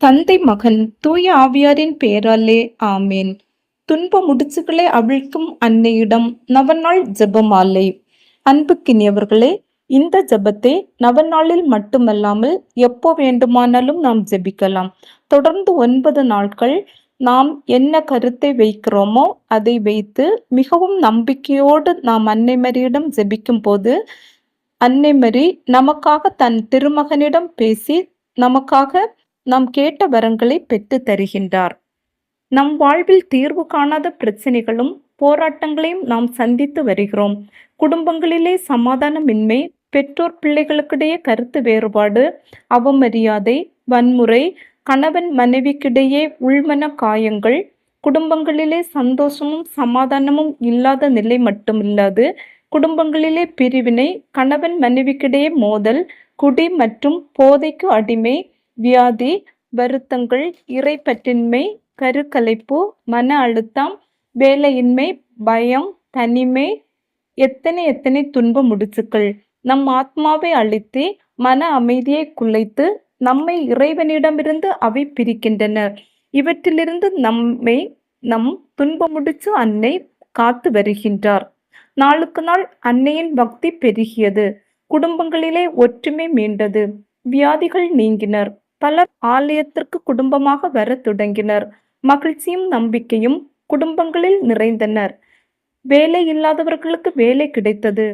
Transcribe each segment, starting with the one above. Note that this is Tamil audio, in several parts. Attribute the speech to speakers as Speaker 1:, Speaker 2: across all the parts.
Speaker 1: தந்தை மகன் தூய ஆவியாரின் பெயராலே ஆமேன். துன்ப முடிச்சுகளை அவிழ்க்கும் அன்னையிடம் நவநாள் ஜெபமாலை. அன்புக்கினியவர்களே, இந்த ஜெபத்தை நவநாளில் மட்டுமல்லாமல் எப்போ வேண்டுமானாலும் நாம் ஜெபிக்கலாம். தொடர்ந்து 9 நாட்கள் நாம் என்ன கருத்தை வைக்கிறோமோ அதை வைத்து மிகவும் நம்பிக்கையோடு நாம் அன்னை மரியிடம் ஜெபிக்கும் போது அன்னை மரி நமக்காக தன் திருமகனிடம் பேசி நமக்காக நாம் கேட்ட வரங்களை பெற்று தருகின்றார். நம் வாழ்வில் தீர்வு காணாத பிரச்சனைகளும் போராட்டங்களையும் நாம் சந்தித்து வருகிறோம். குடும்பங்களிலே சமாதானமின்மை, பெற்றோர் பிள்ளைகளுக்கிடையே கருத்து வேறுபாடு, அவமரியாதை, வன்முறை, கணவன் மனைவிக்கிடையே உள்மன காயங்கள், குடும்பங்களிலே சந்தோஷமும் சமாதானமும் இல்லாத நிலை மட்டுமில்லாது குடும்பங்களிலே பிரிவினை, கணவன் மனைவிக்கிடையே மோதல், குடி மற்றும் போதைக்கு அடிமை, வியாதி, வருத்தங்கள், இறைப்பற்றின்மை, கருக்கலைப்பு, மன அழுத்தம், வேலையின்மை, பயம், தனிமை, எத்தனை துன்ப முடிச்சுக்கள் நம் ஆத்மாவை அழித்து மன அமைதியை குலைத்து நம்மை இறைவனிடமிருந்து அவை பிரிக்கின்றன. இவற்றிலிருந்து நம்மை நம் துன்ப முடிச்சு அன்னை காத்து வருகின்றார். நாளுக்கு நாள் அன்னையின் பக்தி பெருகியது. குடும்பங்களிலே ஒற்றுமை மீண்டது. வியாதிகள் நீங்கினர். பலர் ஆலயத்திற்கு குடும்பமாக வர தொடங்கினர். மகிழ்ச்சியும் நம்பிக்கையும் குடும்பங்களில் நிறைந்தனர். வேலை இல்லாதவர்களுக்கு வேலை கிடைத்தது.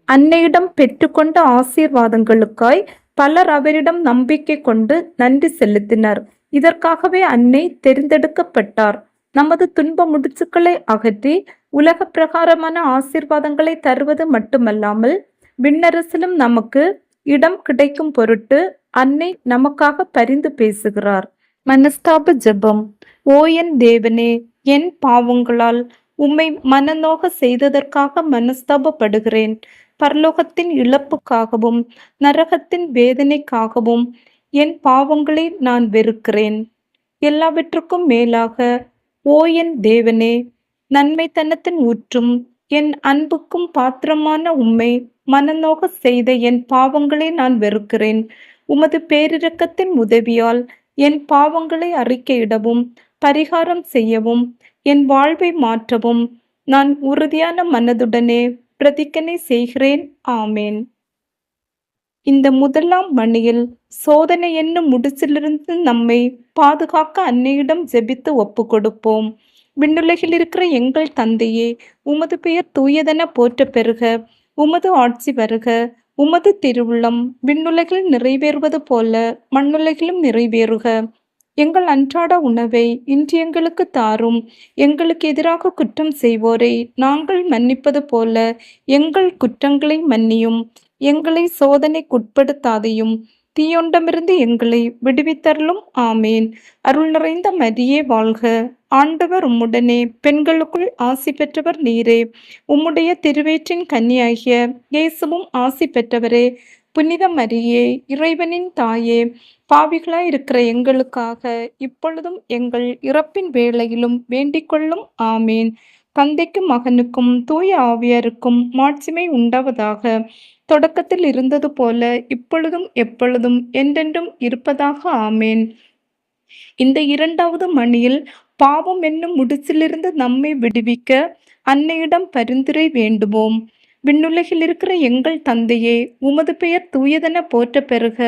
Speaker 1: அன்னையிடம் பெற்றுக்கொண்ட ஆசீர்வாதங்களுக்காய் பலர் அவரிடம் நம்பிக்கை கொண்டு நன்றி செலுத்தினர். இதற்காகவே அன்னை தெரிந்தெடுக்கப்பட்டார். நமது துன்ப முடிச்சுக்களை அகற்றி உலக பிரகாரமான ஆசீர்வாதங்களை தருவது மட்டுமல்லாமல் விண்ணரசிலும் நமக்கு இடம் கிடைக்கும் பொருட்டு அன்னை நமக்காக பரிந்து பேசுகிறார். மனஸ்தாப ஜெபம். ஓ என் தேவனே, என் பாவங்களால் உம்மை மனநோக செய்ததற்காக மனஸ்தாபப்படுகிறேன். பரலோகத்தின் இழப்புக்காகவும் நரகத்தின் வேதனைக்காகவும் என் பாவங்களை நான் வெறுக்கிறேன். எல்லாவற்றுக்கும் மேலாக ஓ என் தேவனே, நன்மைத்தனத்தின் ஊற்றும் என் அன்புக்கும் பாத்திரமான உம்மை மனநோக செய்த என் பாவங்களை நான் வெறுக்கிறேன். உமது பேரிரக்கத்தின் உதவியால் என் பாவங்களை அறிக்கையிடவும் பரிகாரம் செய்யவும் என் வாழ்வை மாற்றவும் நான் உறுதியான மனதுடனே பிரதிக்கனை செய்கிறேன். ஆமேன். இந்த முதலாம் மணியில் சோதனை என்னும் முடிச்சிலிருந்து நம்மை பாதுகாக்க அன்னையிடம் ஜெபித்து ஒப்பு கொடுப்போம். விண்ணுலகில் இருக்கிற எங்கள் தந்தையே, உமது பெயர் தூயதென போற்ற பெறுக. உமது ஆட்சி வருக. உமது திருவுள்ளம் விண்ணுலகில் நிறைவேறுவது போல மண்ணுலகிலும் நிறைவேறுக. எங்கள் அன்றாட உணவை இன்று எங்களுக்கு தாரும். எங்களுக்கு எதிராக குற்றம் செய்வோரை நாங்கள் மன்னிப்பது போல எங்கள் குற்றங்களை மன்னியும். எங்களை சோதனைக்குட்படுத்தாதையும் தீயொண்டமிருந்து எங்களை விடுவித்தருளும். ஆமேன். அருள் நிறைந்த மரியே வாழ்க. ஆண்டவர் உம்முடனே, பெண்களுக்குள் ஆசி பெற்றவர் நீரே. உம்முடைய திருவயிற்றின் கன்னியாகிய இயேசுவும் ஆசி பெற்றவரே. புனித மரியே, இறைவனின் தாயே, பாவிகளாய் இருக்கிற எங்களுக்காக இப்பொழுதும் எங்கள் இறப்பின் வேளையிலும் வேண்டிக் கொள்ளும். ஆமேன். தந்தைக்கும் மகனுக்கும் தூய ஆவியாருக்கும் மாட்சிமை உண்டாவதாக. தொடக்கத்தில் இருந்தது போல இப்பொழுதும் எப்பொழுதும் என்றென்றும் இருப்பதாக. ஆமேன். இந்த 2வது மணியில் பாவம் என்னும் முடிச்சிலிருந்து நம்மை விடுவிக்க அன்னையிடம் பரிந்துரை வேண்டுவோம். விண்ணுலகில் இருக்கிற எங்கள் தந்தையே, உமது பெயர் தூயதென போற்ற பெறுக.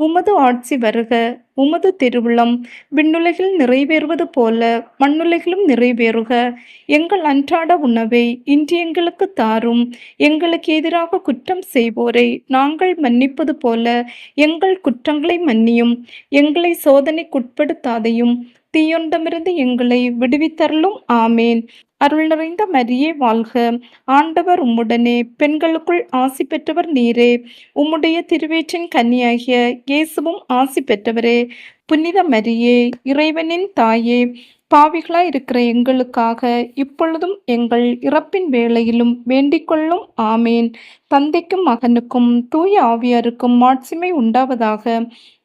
Speaker 1: உமது ஆட்சி வருக. உமது திருவுளம் விண்ணுலகில் நிறைவேறுவது போல மண்ணுலகிலும் நிறைவேறுக. எங்கள் அன்றாட உணவை இன்று எங்களுக்கு தாரும். எங்களுக்கு எதிராக குற்றம் செய்வோரை நாங்கள் மன்னிப்பது போல எங்கள் குற்றங்களை மன்னியும். எங்களை சோதனைக்குட்படுத்தாதையும் தீயொண்டமிருந்து எங்களை விடுவித்தருளும். ஆமேன். அருள் நிறைந்த மரியே வாழ்க. ஆண்டவர் உம்முடனே, பெண்களுக்குள் ஆசி பெற்றவர் நீரே. உம்முடைய திருவயிற்றின் கன்னியாகிய இயேசுவும் ஆசி பெற்றவரே. புனித மரியே, இறைவனின் தாயே, பாவிகளாய் இருக்கிற எங்களுக்காக இப்பொழுதும் எங்கள் இறப்பின் வேளையிலும் வேண்டிக் கொள்ளும். ஆமேன். தந்தைக்கும் மகனுக்கும் தூய ஆவியாருக்கும் மாட்சிமை உண்டாவதாக.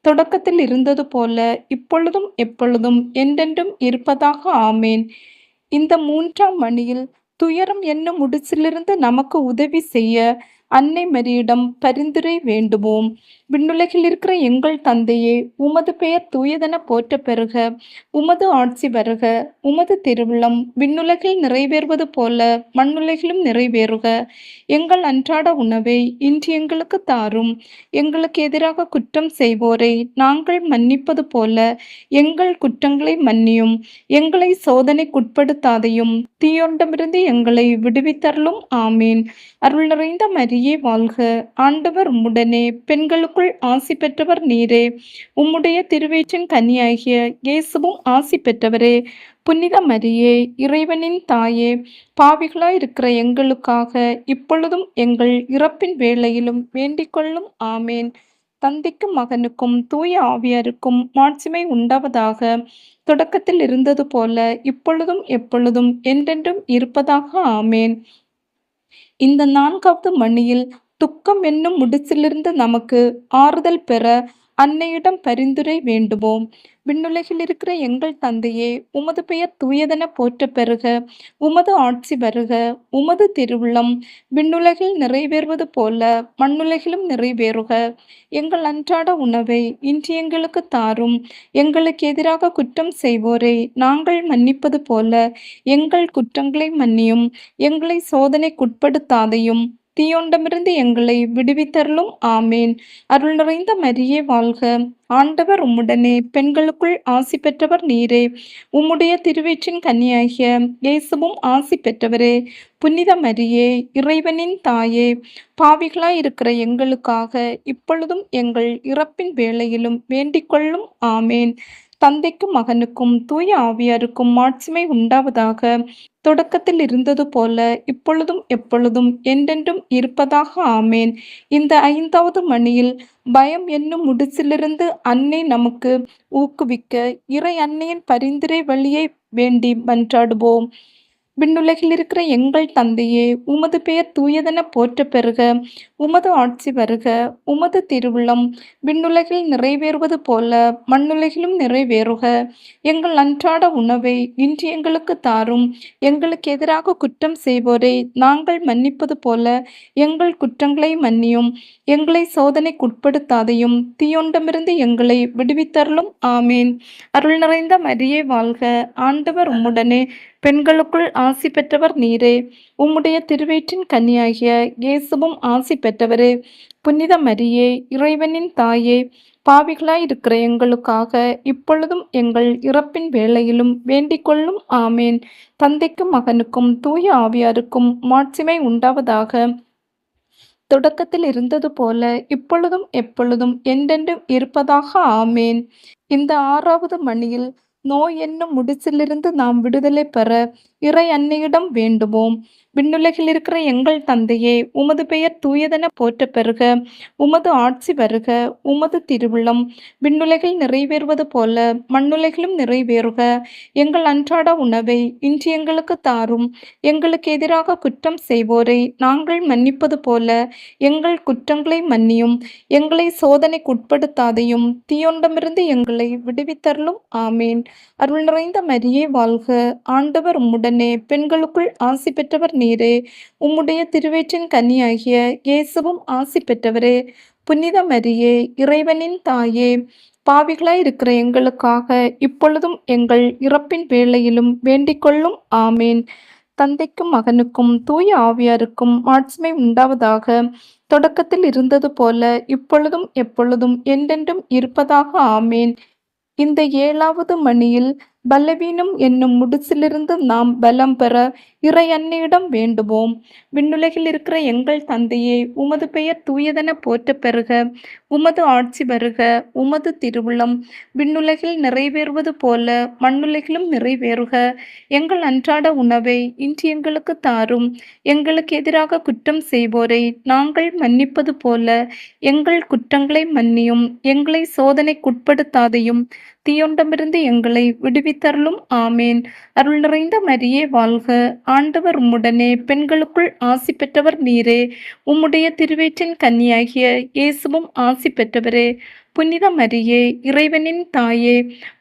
Speaker 1: தொடக்கத்தில் இருந்தது போல இப்பொழுதும் எப்பொழுதும் என்றென்றும் இருப்பதாக. ஆமேன். இந்த 3ஆம் மணியில் துயரம் என்னும் முடிச்சிலிருந்து நமக்கு உதவி செய்ய அன்னை மரியிடம் பரிந்துரை வேண்டுவோம். விண்ணுலகில் இருக்கிற எங்கள் தந்தையே, உமது பெயர் தூயதென போற்றப் பெறுக. உமது ஆட்சி வருக. உமது திருவுளம் விண்ணுலகில் நிறைவேறுவது போல மண்ணுலகிலும் நிறைவேறுக. எங்கள் அன்றாட உணவை இன்று எங்களுக்குத் தாரும். எங்களுக்கு எதிராக குற்றம் செய்வோரை நாங்கள் மன்னிப்பது போல எங்கள் குற்றங்களை மன்னியும். எங்களை சோதனைக்குட்படுத்தாதையும் தீயோனிடமிருந்து எங்களை விடுவித்தருளும். ஆமீன். அருள் நிறைந்த மரியே வாழ்க. ஆண்டவர் உம்முடனே, பெண்களுக்குள் ஆசி பெற்றவர் நீரே. உம்முடைய திருவயிற்றின் கனியாகிய இயேசுவும் ஆசி பெற்றவரே. புனித மரியே, இறைவனின் தாயே, பாவிகளாயிருக்கிற எங்களுக்காக இப்பொழுதும் எங்கள் இறப்பின் வேளையிலும் வேண்டிக் கொள்ளும். ஆமேன். தந்தைக்கும் மகனுக்கும் தூய ஆவியாருக்கும் மாட்சிமை உண்டாவதாக. தொடக்கத்தில் இருந்தது போல இப்பொழுதும் எப்பொழுதும் என்றென்றும் இருப்பதாக. ஆமேன். இந்த 4வது மணியில் துக்கம் என்னும் முடிச்சிலிருந்து நமக்கு ஆறுதல் பெற அன்னையிடம் பரிந்துரை வேண்டுவோம். விண்ணுலகில் இருக்கிற எங்கள் தந்தையே, உமது பெயர் தூயதென போற்றப் பெறுக. உமது ஆட்சி வருக. உமது திருவுளம் விண்ணுலகில் நிறைவேறுவது போல மண்ணுலகிலும் நிறைவேறுக. எங்கள் அன்றாட உணவை இன்று எங்களுக்குத் தாரும். எங்களுக்கு எதிராக குற்றம் செய்வோரை நாங்கள் மன்னிப்பது போல எங்கள் குற்றங்களை மன்னியும். எங்களை சோதனைக்குட்படுத்தாதையும் தீயோனிடமிருந்து எங்களை விடுவித்தருளும். ஆமேன். அருள் நிறைந்த மரியே வாழ்க. ஆண்டவர் உம்முடனே, பெண்களுக்குள் ஆசி பெற்றவர் நீரே. உம்முடைய திருவயிற்றின் கனியாகிய இயேசுவும் ஆசி பெற்றவரே. புனித மரியே, இறைவனின் தாயே, பாவிகளாயிருக்கிற எங்களுக்காக இப்பொழுதும் எங்கள் இறப்பின் வேளையிலும் வேண்டிக் கொள்ளும். ஆமேன். தந்தைக்கும் மகனுக்கும் தூய ஆவியாருக்கும் மாட்சிமை உண்டாவதாக. தொடக்கத்தில் இருந்தது போல இப்பொழுதும் எப்பொழுதும் என்றென்றும் இருப்பதாக. ஆமேன். இந்த 5வது மணியில் பயம் என்னும் முடிச்சிலிருந்து அன்னை நமக்கு ஊக்குவிக்க இறை அன்னையின் பரிந்துரை வழியை வேண்டி மன்றாடுவோம். விண்ணுலகில் இருக்கிற எங்கள் தந்தையே, உமது பெயர் தூயதென போற்றப் பெறுக. உமது ஆட்சி வருக. உமது திருவுளம் விண்ணுலகில் நிறைவேறுவது போல மண்ணுலகிலும் நிறைவேறுக. எங்கள் அன்றாட உணவை இன்று எங்களுக்குத் தாரும். எங்களுக்கு எதிராக குற்றம் செய்வோரை நாங்கள் மன்னிப்பது போல எங்கள் குற்றங்களை மன்னியும். எங்களை சோதனைக்குட்படுத்தாதையும் தீயோனிடமிருந்து எங்களை விடுவித்தருளும். ஆமேன். அருள் நிறைந்த மரியே வாழ்க. ஆண்டவர் உம்முடனே, பெண்களுக்குள் ஆசி பெற்றவர் நீரே. உம்முடைய திருவயிற்றின் கனியாகிய இயேசுவும் ஆசி பெற்றவரே. புனித மரியே, இறைவனின் தாயே, பாவிகளாயிருக்கிற எங்களுக்காக இப்பொழுதும் எங்கள் இறப்பின் வேளையிலும் வேண்டிக் கொள்ளும். ஆமேன். தந்தைக்கும் மகனுக்கும் தூய ஆவியாருக்கும் மாட்சிமை உண்டாவதாக. தொடக்கத்தில் இருந்தது போல இப்பொழுதும் எப்பொழுதும் என்றென்றும் இருப்பதாக. ஆமேன். இந்த 6வது மணியில் நோய் என்னும் முடிச்சிலிருந்து நாம் விடுதலை பெற இறை அன்னையிடம் வேண்டுவோம். விண்ணுலகில் இருக்கிற எங்கள் தந்தையே, உமது பெயர் தூயதென போற்றப் பெறுக. உமது ஆட்சி வருக. உமது திருவுளம் விண்ணுலகில் நிறைவேறுவது போல மண்ணுலகிலும் நிறைவேறுக. எங்கள் அன்றாட உணவை இன்று எங்களுக்குத் தாரும். எங்களுக்கு எதிராக குற்றம் செய்வோரை நாங்கள் மன்னிப்பது போல எங்கள் குற்றங்களை மன்னியும். எங்களை சோதனைக்குட்படுத்தாதையும் தீயோனிடமிருந்து எங்களை விடுவித்தருளும். ஆமேன். அருள் நிறைந்த மரியே வாழ்க. ஆண்டவர் உம்முடனே, பெண்களுக்குள் ஆசி பெற்றவர் நீரே. உம்முடைய திருவயிற்றின் கனியாகிய இயேசுவும் ஆசி பெற்றவரே. புனித மரியே, இறைவனின் தாயே, பாவிகளாயிருக்கிற எங்களுக்காக இப்பொழுதும் எங்கள் இறப்பின் வேளையிலும் வேண்டிக் கொள்ளும். ஆமேன். தந்தைக்கும் மகனுக்கும் தூய ஆவியாருக்கும் மாட்சிமை உண்டாவதாக. தொடக்கத்தில் இருந்தது போல இப்பொழுதும் எப்பொழுதும் என்றென்றும் இருப்பதாக. ஆமேன். இந்த 7வது மணியில் பலவீனம் என்னும் முடிச்சிலிருந்து நாம் பலம் பெற இறை அன்னையிடம் வேண்டுவோம். விண்ணுலகில் இருக்கிற எங்கள் தந்தையே, உமது பெயர் தூயதென போற்றப் பெறுக. உமது ஆட்சி வருக. உமது திருவுளம் விண்ணுலகில் நிறைவேறுவது போல மண்ணுலகிலும் நிறைவேறுக. எங்கள் அன்றாட உணவை இன்று எங்களுக்குத் தாரும். எங்களுக்கு எதிராக குற்றம் செய்வோரை நாங்கள் மன்னிப்பது போல எங்கள் குற்றங்களை மன்னியும். எங்களை சோதனைக்குட்படுத்தாதையும் தீயோனிடமிருந்து எங்களை விடுவித்தருளும். ஆமேன். அருள் நிறைந்த மரியே வாழ்க. ஆண்டவர் உம்முடனே, பெண்களுக்குள் ஆசி பெற்றவர் நீரே. உம்முடைய திருவயிற்றின் கனியாகிய இயேசுவும் ஆசி பெற்றவரே. புனித மரியே, இறைவனின் தாயே,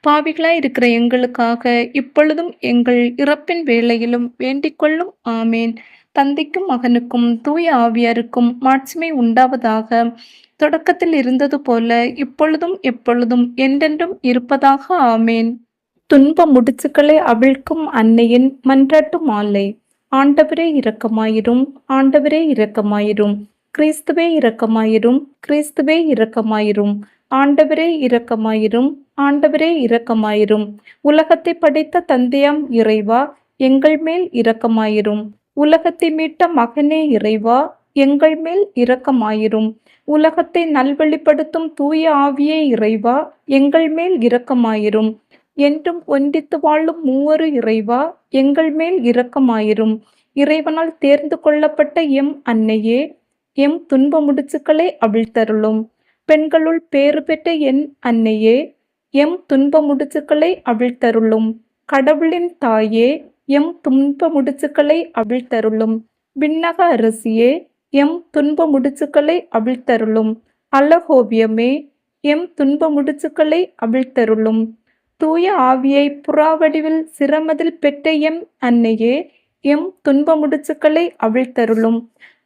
Speaker 1: பாவிகளாயிருக்கிற எங்களுக்காக இப்பொழுதும் எங்கள் இறப்பின் வேளையிலும் வேண்டிக் கொள்ளும். ஆமேன். தந்தைக்கும் மகனுக்கும் தூய ஆவியாருக்கும் மாட்சிமை உண்டாவதாக. தொடக்கத்தில் இருந்தது போல இப்பொழுதும் எப்பொழுதும் என்றென்றும் இருப்பதாக. ஆமேன். துன்ப முடிச்சுக்களை அவிழ்க்கும் அன்னையின் மன்றாட்டு மாலை. ஆண்டவரே இரக்கமாயிரும், ஆண்டவரே இரக்கமாயிரும், கிறிஸ்துவே இரக்கமாயிரும், கிறிஸ்துவே இரக்கமாயிரும், ஆண்டவரே இரக்கமாயிரும், ஆண்டவரே இரக்கமாயிரும். உலகத்தை படைத்த தந்தையாம் இறைவா, எங்கள் மேல் இரக்கமாயிரும். உலகத்தை மீட்ட மகனே இறைவா, எங்கள் மேல் இரக்கமாயிரும். உலகத்தை நல்வழிப்படுத்தும் தூய ஆவியே இறைவா, எங்கள் மேல் இரக்கமாயிரும். என்றும் ஒன்றித்து வாழும் மூவரு இறைவா, எங்கள் மேல் இரக்கமாயிரும். இறைவனால் தேர்ந்து கொள்ளப்பட்ட எம் அன்னையே, எம் துன்ப முடிச்சுக்களை அவிழ்த்தருளும். பெண்களுள் பேறு பெற்ற என் அன்னையே, எம் துன்ப முடிச்சுக்களை அவிழ்த்தருளும். கடவுளின் தாயே, எம் துன்ப முடிச்சுக்களை அவிழ்த்தருளும். விண்ணக அரசியே, எம் துன்ப முடிச்சுக்களை அவிழ்த்தருளும். அழகோவியமே, எம் துன்ப முடிச்சுக்களை அவிழ்த்தருளும். தூய ஆவியை புறாவடிவில் சிரமதில் பெற்ற எம் அன்னையே, எம் துன்ப முடிச்சுக்களை அவிழ்த்தருளும்.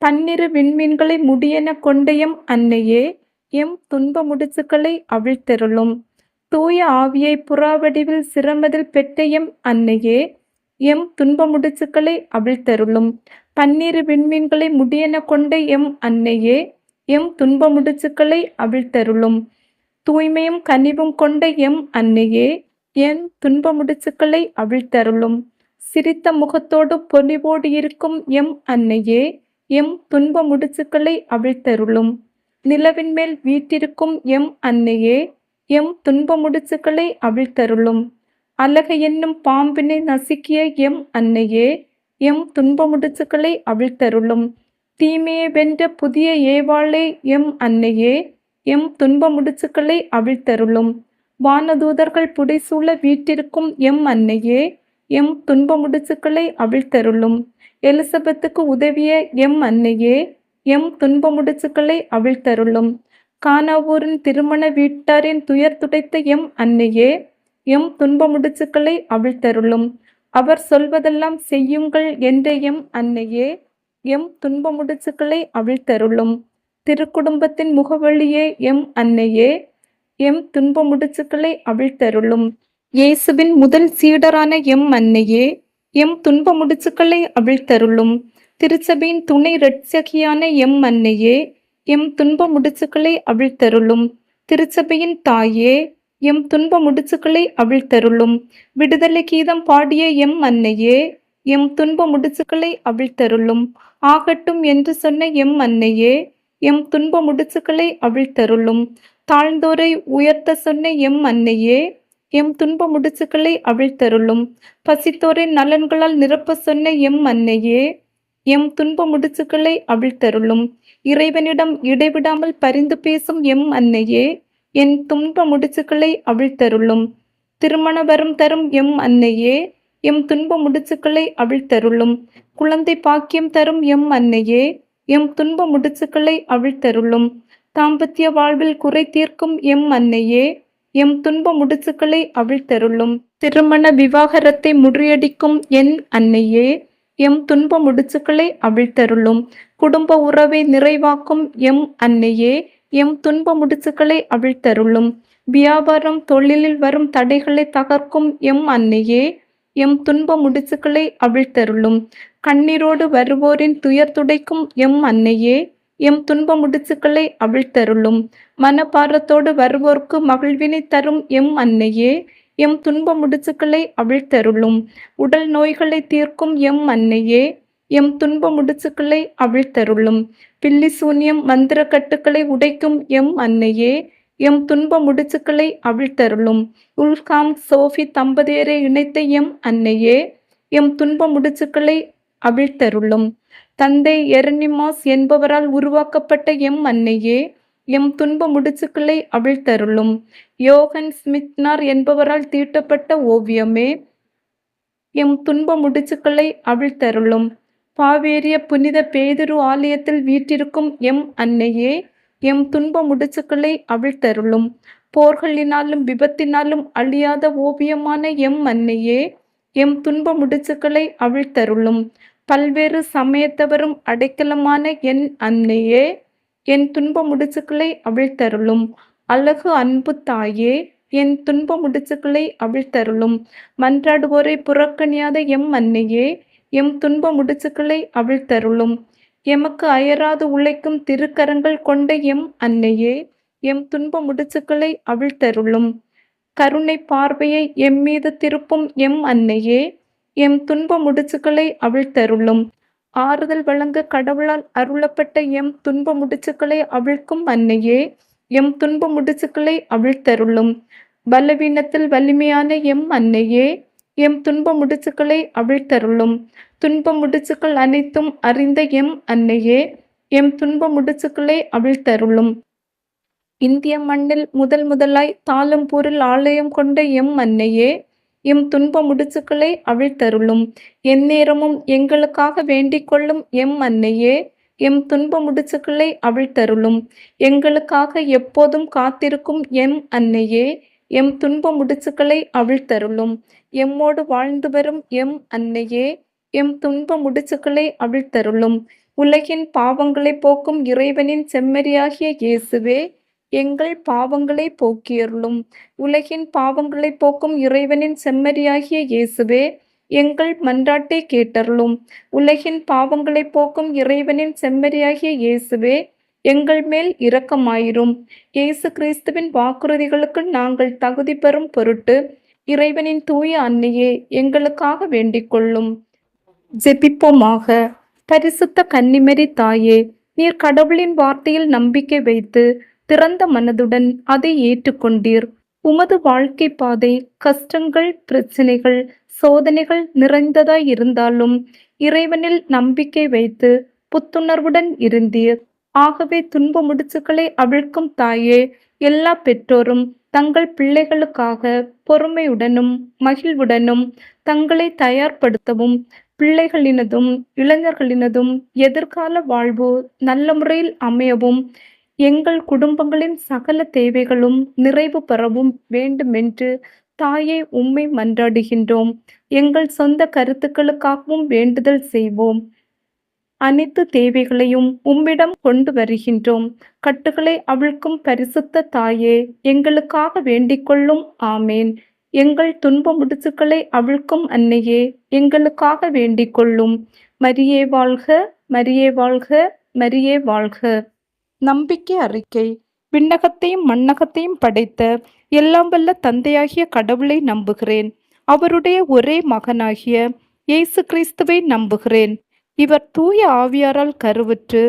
Speaker 1: பன்னிரு விண்மீன்களை முடியென கொண்ட எம் அன்னையே, எம் துன்ப முடிச்சுக்களை அவிழ்த்தருளும். தூய ஆவியை புறாவடிவில் சிரமதில் பெற்ற எம் அன்னையே, எம் துன்ப முடிச்சுக்களை அவிழ்த்தருளும். பன்னிரு விண்மீன்களை முடியென கொண்ட எம் அன்னையே, எம் துன்ப முடிச்சுக்களை அவிழ்த்தருளும். தூய்மையும் கனிவும் கொண்ட எம் அன்னையே, என் துன்ப முடிச்சுக்களை அவிழ்த்தருளும். சிரித்த முகத்தோடு பொலிவோடு இருக்கும் எம் அன்னையே, எம் துன்ப முடிச்சுக்களை அவிழ்த்தருளும். நிலவின் மேல் வீற்றிருக்கும் எம் அன்னையே, எம் துன்ப முடிச்சுக்களை அவிழ்த்தருளும். அலகை என்னும் பாம்பினை நசுக்கிய எம் அன்னையே, எம் துன்ப முடிச்சுக்களை அவிழ்த்தருளும். தீமையை வென்ற புதிய ஏவாளே எம் அன்னையே, எம் துன்ப முடிச்சுக்களை அவிழ்த்தருளும். வானதூதர்கள் புடைசூழ வீற்றிருக்கும் எம் அன்னையே, எம் துன்ப முடிச்சுக்களை அவிழ்த்தருளும். எலிசபெத்துக்கு உதவிய எம் அன்னையே, எம் துன்ப முடிச்சுக்களை அவிழ்த்தருளும். கானாவூரின் திருமண வீட்டாரின் துயர் துடைத்த எம் அன்னையே, எம் துன்ப முடிச்சுக்களை அவிழ்த்தருளும். அவர் சொல்வதெல்லாம் செய்யுங்கள் என்ற எம் அன்னையே, எம் துன்ப முடிச்சுக்களை அவிழ்த்தருளும். திருக்குடும்பத்தின் முகவழியே எம் அன்னையே, எம் துன்ப முடிச்சுக்களை அவிழ்த்தருளும். இயேசுவின் முதல் சீடரான எம் அன்னையே, எம் துன்ப முடிச்சுக்களை அவிழ்த்தருளும். திருச்சபையின் துணை இரட்சகியான எம் அன்னையே, எம் துன்ப முடிச்சுக்களை அவிழ்த்தருளும். திருச்சபையின் தாயே, எம் துன்ப முடிச்சுக்களை அவிழ்த்தருளும். விடுதலை கீதம் பாடிய எம் அன்னையே, எம் துன்ப முடிச்சுக்களை அவிழ்த்தருளும். ஆகட்டும் என்று சொன்ன எம் அன்னையே, எம் துன்ப முடிச்சுக்களை அவிழ்த்தருளும். தாழ்ந்தோரை உயர்த்த சொன்ன எம் அன்னையே, எம் துன்ப முடிச்சுக்களை அவிழ்த்தருளும். பசித்தோரின் நலன்களால் நிரப்ப சொன்ன எம் அன்னையே, எம் துன்ப முடிச்சுக்களை அவிழ்த்தருளும். இறைவனிடம் இடைவிடாமல் பரிந்து பேசும் எம் அன்னையே, என் துன்ப முடிச்சுக்களை அவிழ்த்தருளும். திருமண வரம் தரும் எம் அன்னையே, எம் துன்ப முடிச்சுக்களை அவிழ்த்தருளும். குழந்தை பாக்கியம் தரும் எம் அன்னையே, எம் துன்ப முடிச்சுக்களை அவிழ்த்தருளும். தாம்பத்திய வாழ்வில் குறை தீர்க்கும் எம் அன்னையே, எம் துன்ப முடிச்சுக்களை அவிழ்த்தருளும். திருமண விவாகரத்தை முறியடிக்கும் என் அன்னையே, எம் துன்ப முடிச்சுக்களை அவிழ்த்தருளும். குடும்ப உறவை நிறைவாக்கும் எம் அன்னையே, எம் துன்ப முடிச்சுக்களை அவிழ்த்தருளும். வியாபாரம் தொழிலில் வரும் தடைகளை தகர்க்கும் எம் அன்னையே, எம் துன்ப முடிச்சுக்களை அவிழ்த்தருளும். கண்ணீரோடு வருவோரின் துயர் துடைக்கும் எம் அன்னையே, எம் துன்ப முடிச்சுக்களை அவிழ்த்தருளும். மனப்பாரத்தோடு வருவோர்க்கு மகிழ்வினை தரும் எம் அன்னையே, எம் துன்ப முடிச்சுக்களை அவிழ்த்தருளும். உடல் நோய்களை தீர்க்கும் எம் அன்னையே, எம் துன்ப முடிச்சுக்களை அவிழ்த்தருளும். பில்லி சூன்யம் மந்திர கட்டுக்களை உடைக்கும் எம் அன்னையே, எம் துன்ப முடிச்சுக்களை அவிழ்த்தருளும். உல்காம் சோஃபி தம்பதியரை இணைத்த எம் அன்னையே, எம் துன்ப முடிச்சுக்களை அவிழ்த்தருளும். தந்தை எரனிமாஸ் என்பவரால் உருவாக்கப்பட்ட எம் அன்னையே, எம் துன்ப முடிச்சுக்களை அவிழ்த்தருளும். யோகன் ஸ்மித்னார் என்பவரால் தீட்டப்பட்ட ஓவியமே, எம் துன்ப முடிச்சுக்களை அவிழ்த்தருளும். பாவேரிய புனித பேதுரு ஆலயத்தில் வீற்றிருக்கும் எம் அன்னையே, எம் துன்ப முடிச்சுக்களை அவிழ்த்தருளும். போர்களினாலும் விபத்தினாலும் அழியாத ஓவியமான எம் அன்னையே, எம் துன்ப முடிச்சுக்களை அவிழ்த்தருளும். பல்வேறு சமயத்தவரும் அடைக்கலமான என் அன்னையே, என் துன்ப முடிச்சுக்களை அவிழ்த்தருளும். அழகு அன்பு தாயே, என் துன்ப முடிச்சுக்களை அவிழ்த்தருளும். மன்றாடுவோரை புறக்கணியாத எம் அன்னையே, எம் துன்ப முடிச்சுக்களை அவிழ்த்தருளும். எமக்கு அயராது உழைக்கும் திருக்கரங்கள் கொண்ட எம் அன்னையே, எம் துன்ப முடிச்சுக்களை அவிழ்த்தருளும். கருணை பார்வையை எம்மீது திருப்பும் எம் அன்னையே, எம் துன்ப முடிச்சுக்களை அவிழ்த்தருளும். ஆறுதல் வழங்க கடவுளால் அருளப்பட்ட எம் துன்ப முடிச்சுக்களை அவிழ்க்கும் அன்னையே, எம் துன்ப முடிச்சுக்களை அவிழ்த்தருளும். பலவீனத்தில் வலிமையான எம் அன்னையே, எம் துன்ப முடிச்சுக்களை அவிழ்த்தருளும். துன்ப முடிச்சுக்கள் அனைத்தும் அறிந்த எம் அன்னையே, எம் துன்ப முடிச்சுக்களை அவிழ்த்தருளும். இந்திய மண்ணில் முதலாய் தாளம்பூரில் ஆலயம் கொண்ட எம் அன்னையே, எம் துன்ப முடிச்சுக்களை அவிழ்த்தருளும். எந்நேரமும் எங்களுக்காக வேண்டிக் கொள்ளும் எம் அன்னையே, எம் துன்ப முடிச்சுக்களை அவிழ்த்தருளும். எங்களுக்காக எப்போதும் காத்திருக்கும் எம் அன்னையே, எம் துன்ப முடிச்சுக்களை அவிழ்த்தருளும். எம்மோடு வாழ்ந்து வரும் எம் அன்னையே, எம் துன்ப முடிச்சுக்களை அவிழ்த்தருளும். உலகின் பாவங்களை போக்கும் இறைவனின் செம்மறியாகிய இயேசுவே, எங்கள் பாவங்களை போக்கியருளும். உலகின் பாவங்களை போக்கும் இறைவனின் செம்மறியாகிய இயேசுவே, எங்கள் மன்றாட்டை கேட்டருளும். உலகின் பாவங்களை போக்கும் இறைவனின் செம்மறியாகிய இயேசுவே, எங்கள் மேல் இரக்கமாயிரும். இயேசு கிறிஸ்துவின் வாக்குறுதிகளுக்கு நாங்கள் தகுதி பெறும் பொருட்டு இறைவனின் தூய அன்னையே, எங்களுக்காக வேண்டிக் கொள்ளும். ஜெபிப்போமாக. பரிசுத்த கன்னிமரி தாயே, நீர் கடவுளின் வார்த்தையில் நம்பிக்கை வைத்து திறந்த மனதுடன் அதை ஏற்றுக்கொண்டீர். உமது வாழ்க்கை பாதை கஷ்டங்கள், பிரச்சனைகள், சோதனைகள் நிறைந்ததாய் இருந்தாலும் இறைவனில் நம்பிக்கை வைத்து புத்துணர்வுடன் இருந்தீர். ஆகவே துன்ப முடிச்சுக்களை அவிழ்க்கும் தாயே, எல்லா பெற்றோரும் தங்கள் பிள்ளைகளுக்காக பொறுமையுடனும் மகிழ்வுடனும் தங்களை தயார்படுத்தவும், பிள்ளைகளினதும் இளைஞர்களினதும் எதிர்கால வாழ்வு நல்ல முறையில் அமையவும், எங்கள் குடும்பங்களின் சகல தேவைகளும் நிறைவு பெறவும் வேண்டுமென்று தாயே உம்மை மன்றாடுகின்றோம். எங்கள் சொந்த கருத்துக்களுக்காகவும் வேண்டுதல் செய்வோம். அனைத்து தேவைகளையும் உம்மிடம் கொண்டு வருகின்றோம். கட்டுகளை அவிழ்க்கும் பரிசுத்த தாயே, எங்களுக்காக வேண்டிக் கொள்ளும். ஆமேன். எங்கள் துன்ப முடிச்சுக்களை அவிழ்க்கும் அன்னையே, எங்களுக்காக வேண்டிக் கொள்ளும். மரியே வாழ்க, மரியே வாழ்க, மரியே வாழ்க. நம்பிக்கை அறிக்கை. விண்ணகத்தையும் மண்ணகத்தையும் படைத்த எல்லாம் வல்ல தந்தையாகிய கடவுளை நம்புகிறேன். அவருடைய ஒரே மகனாகிய இயேசு கிறிஸ்துவை நம்புகிறேன். இவர் தூய ஆவியாரால் கருவுற்று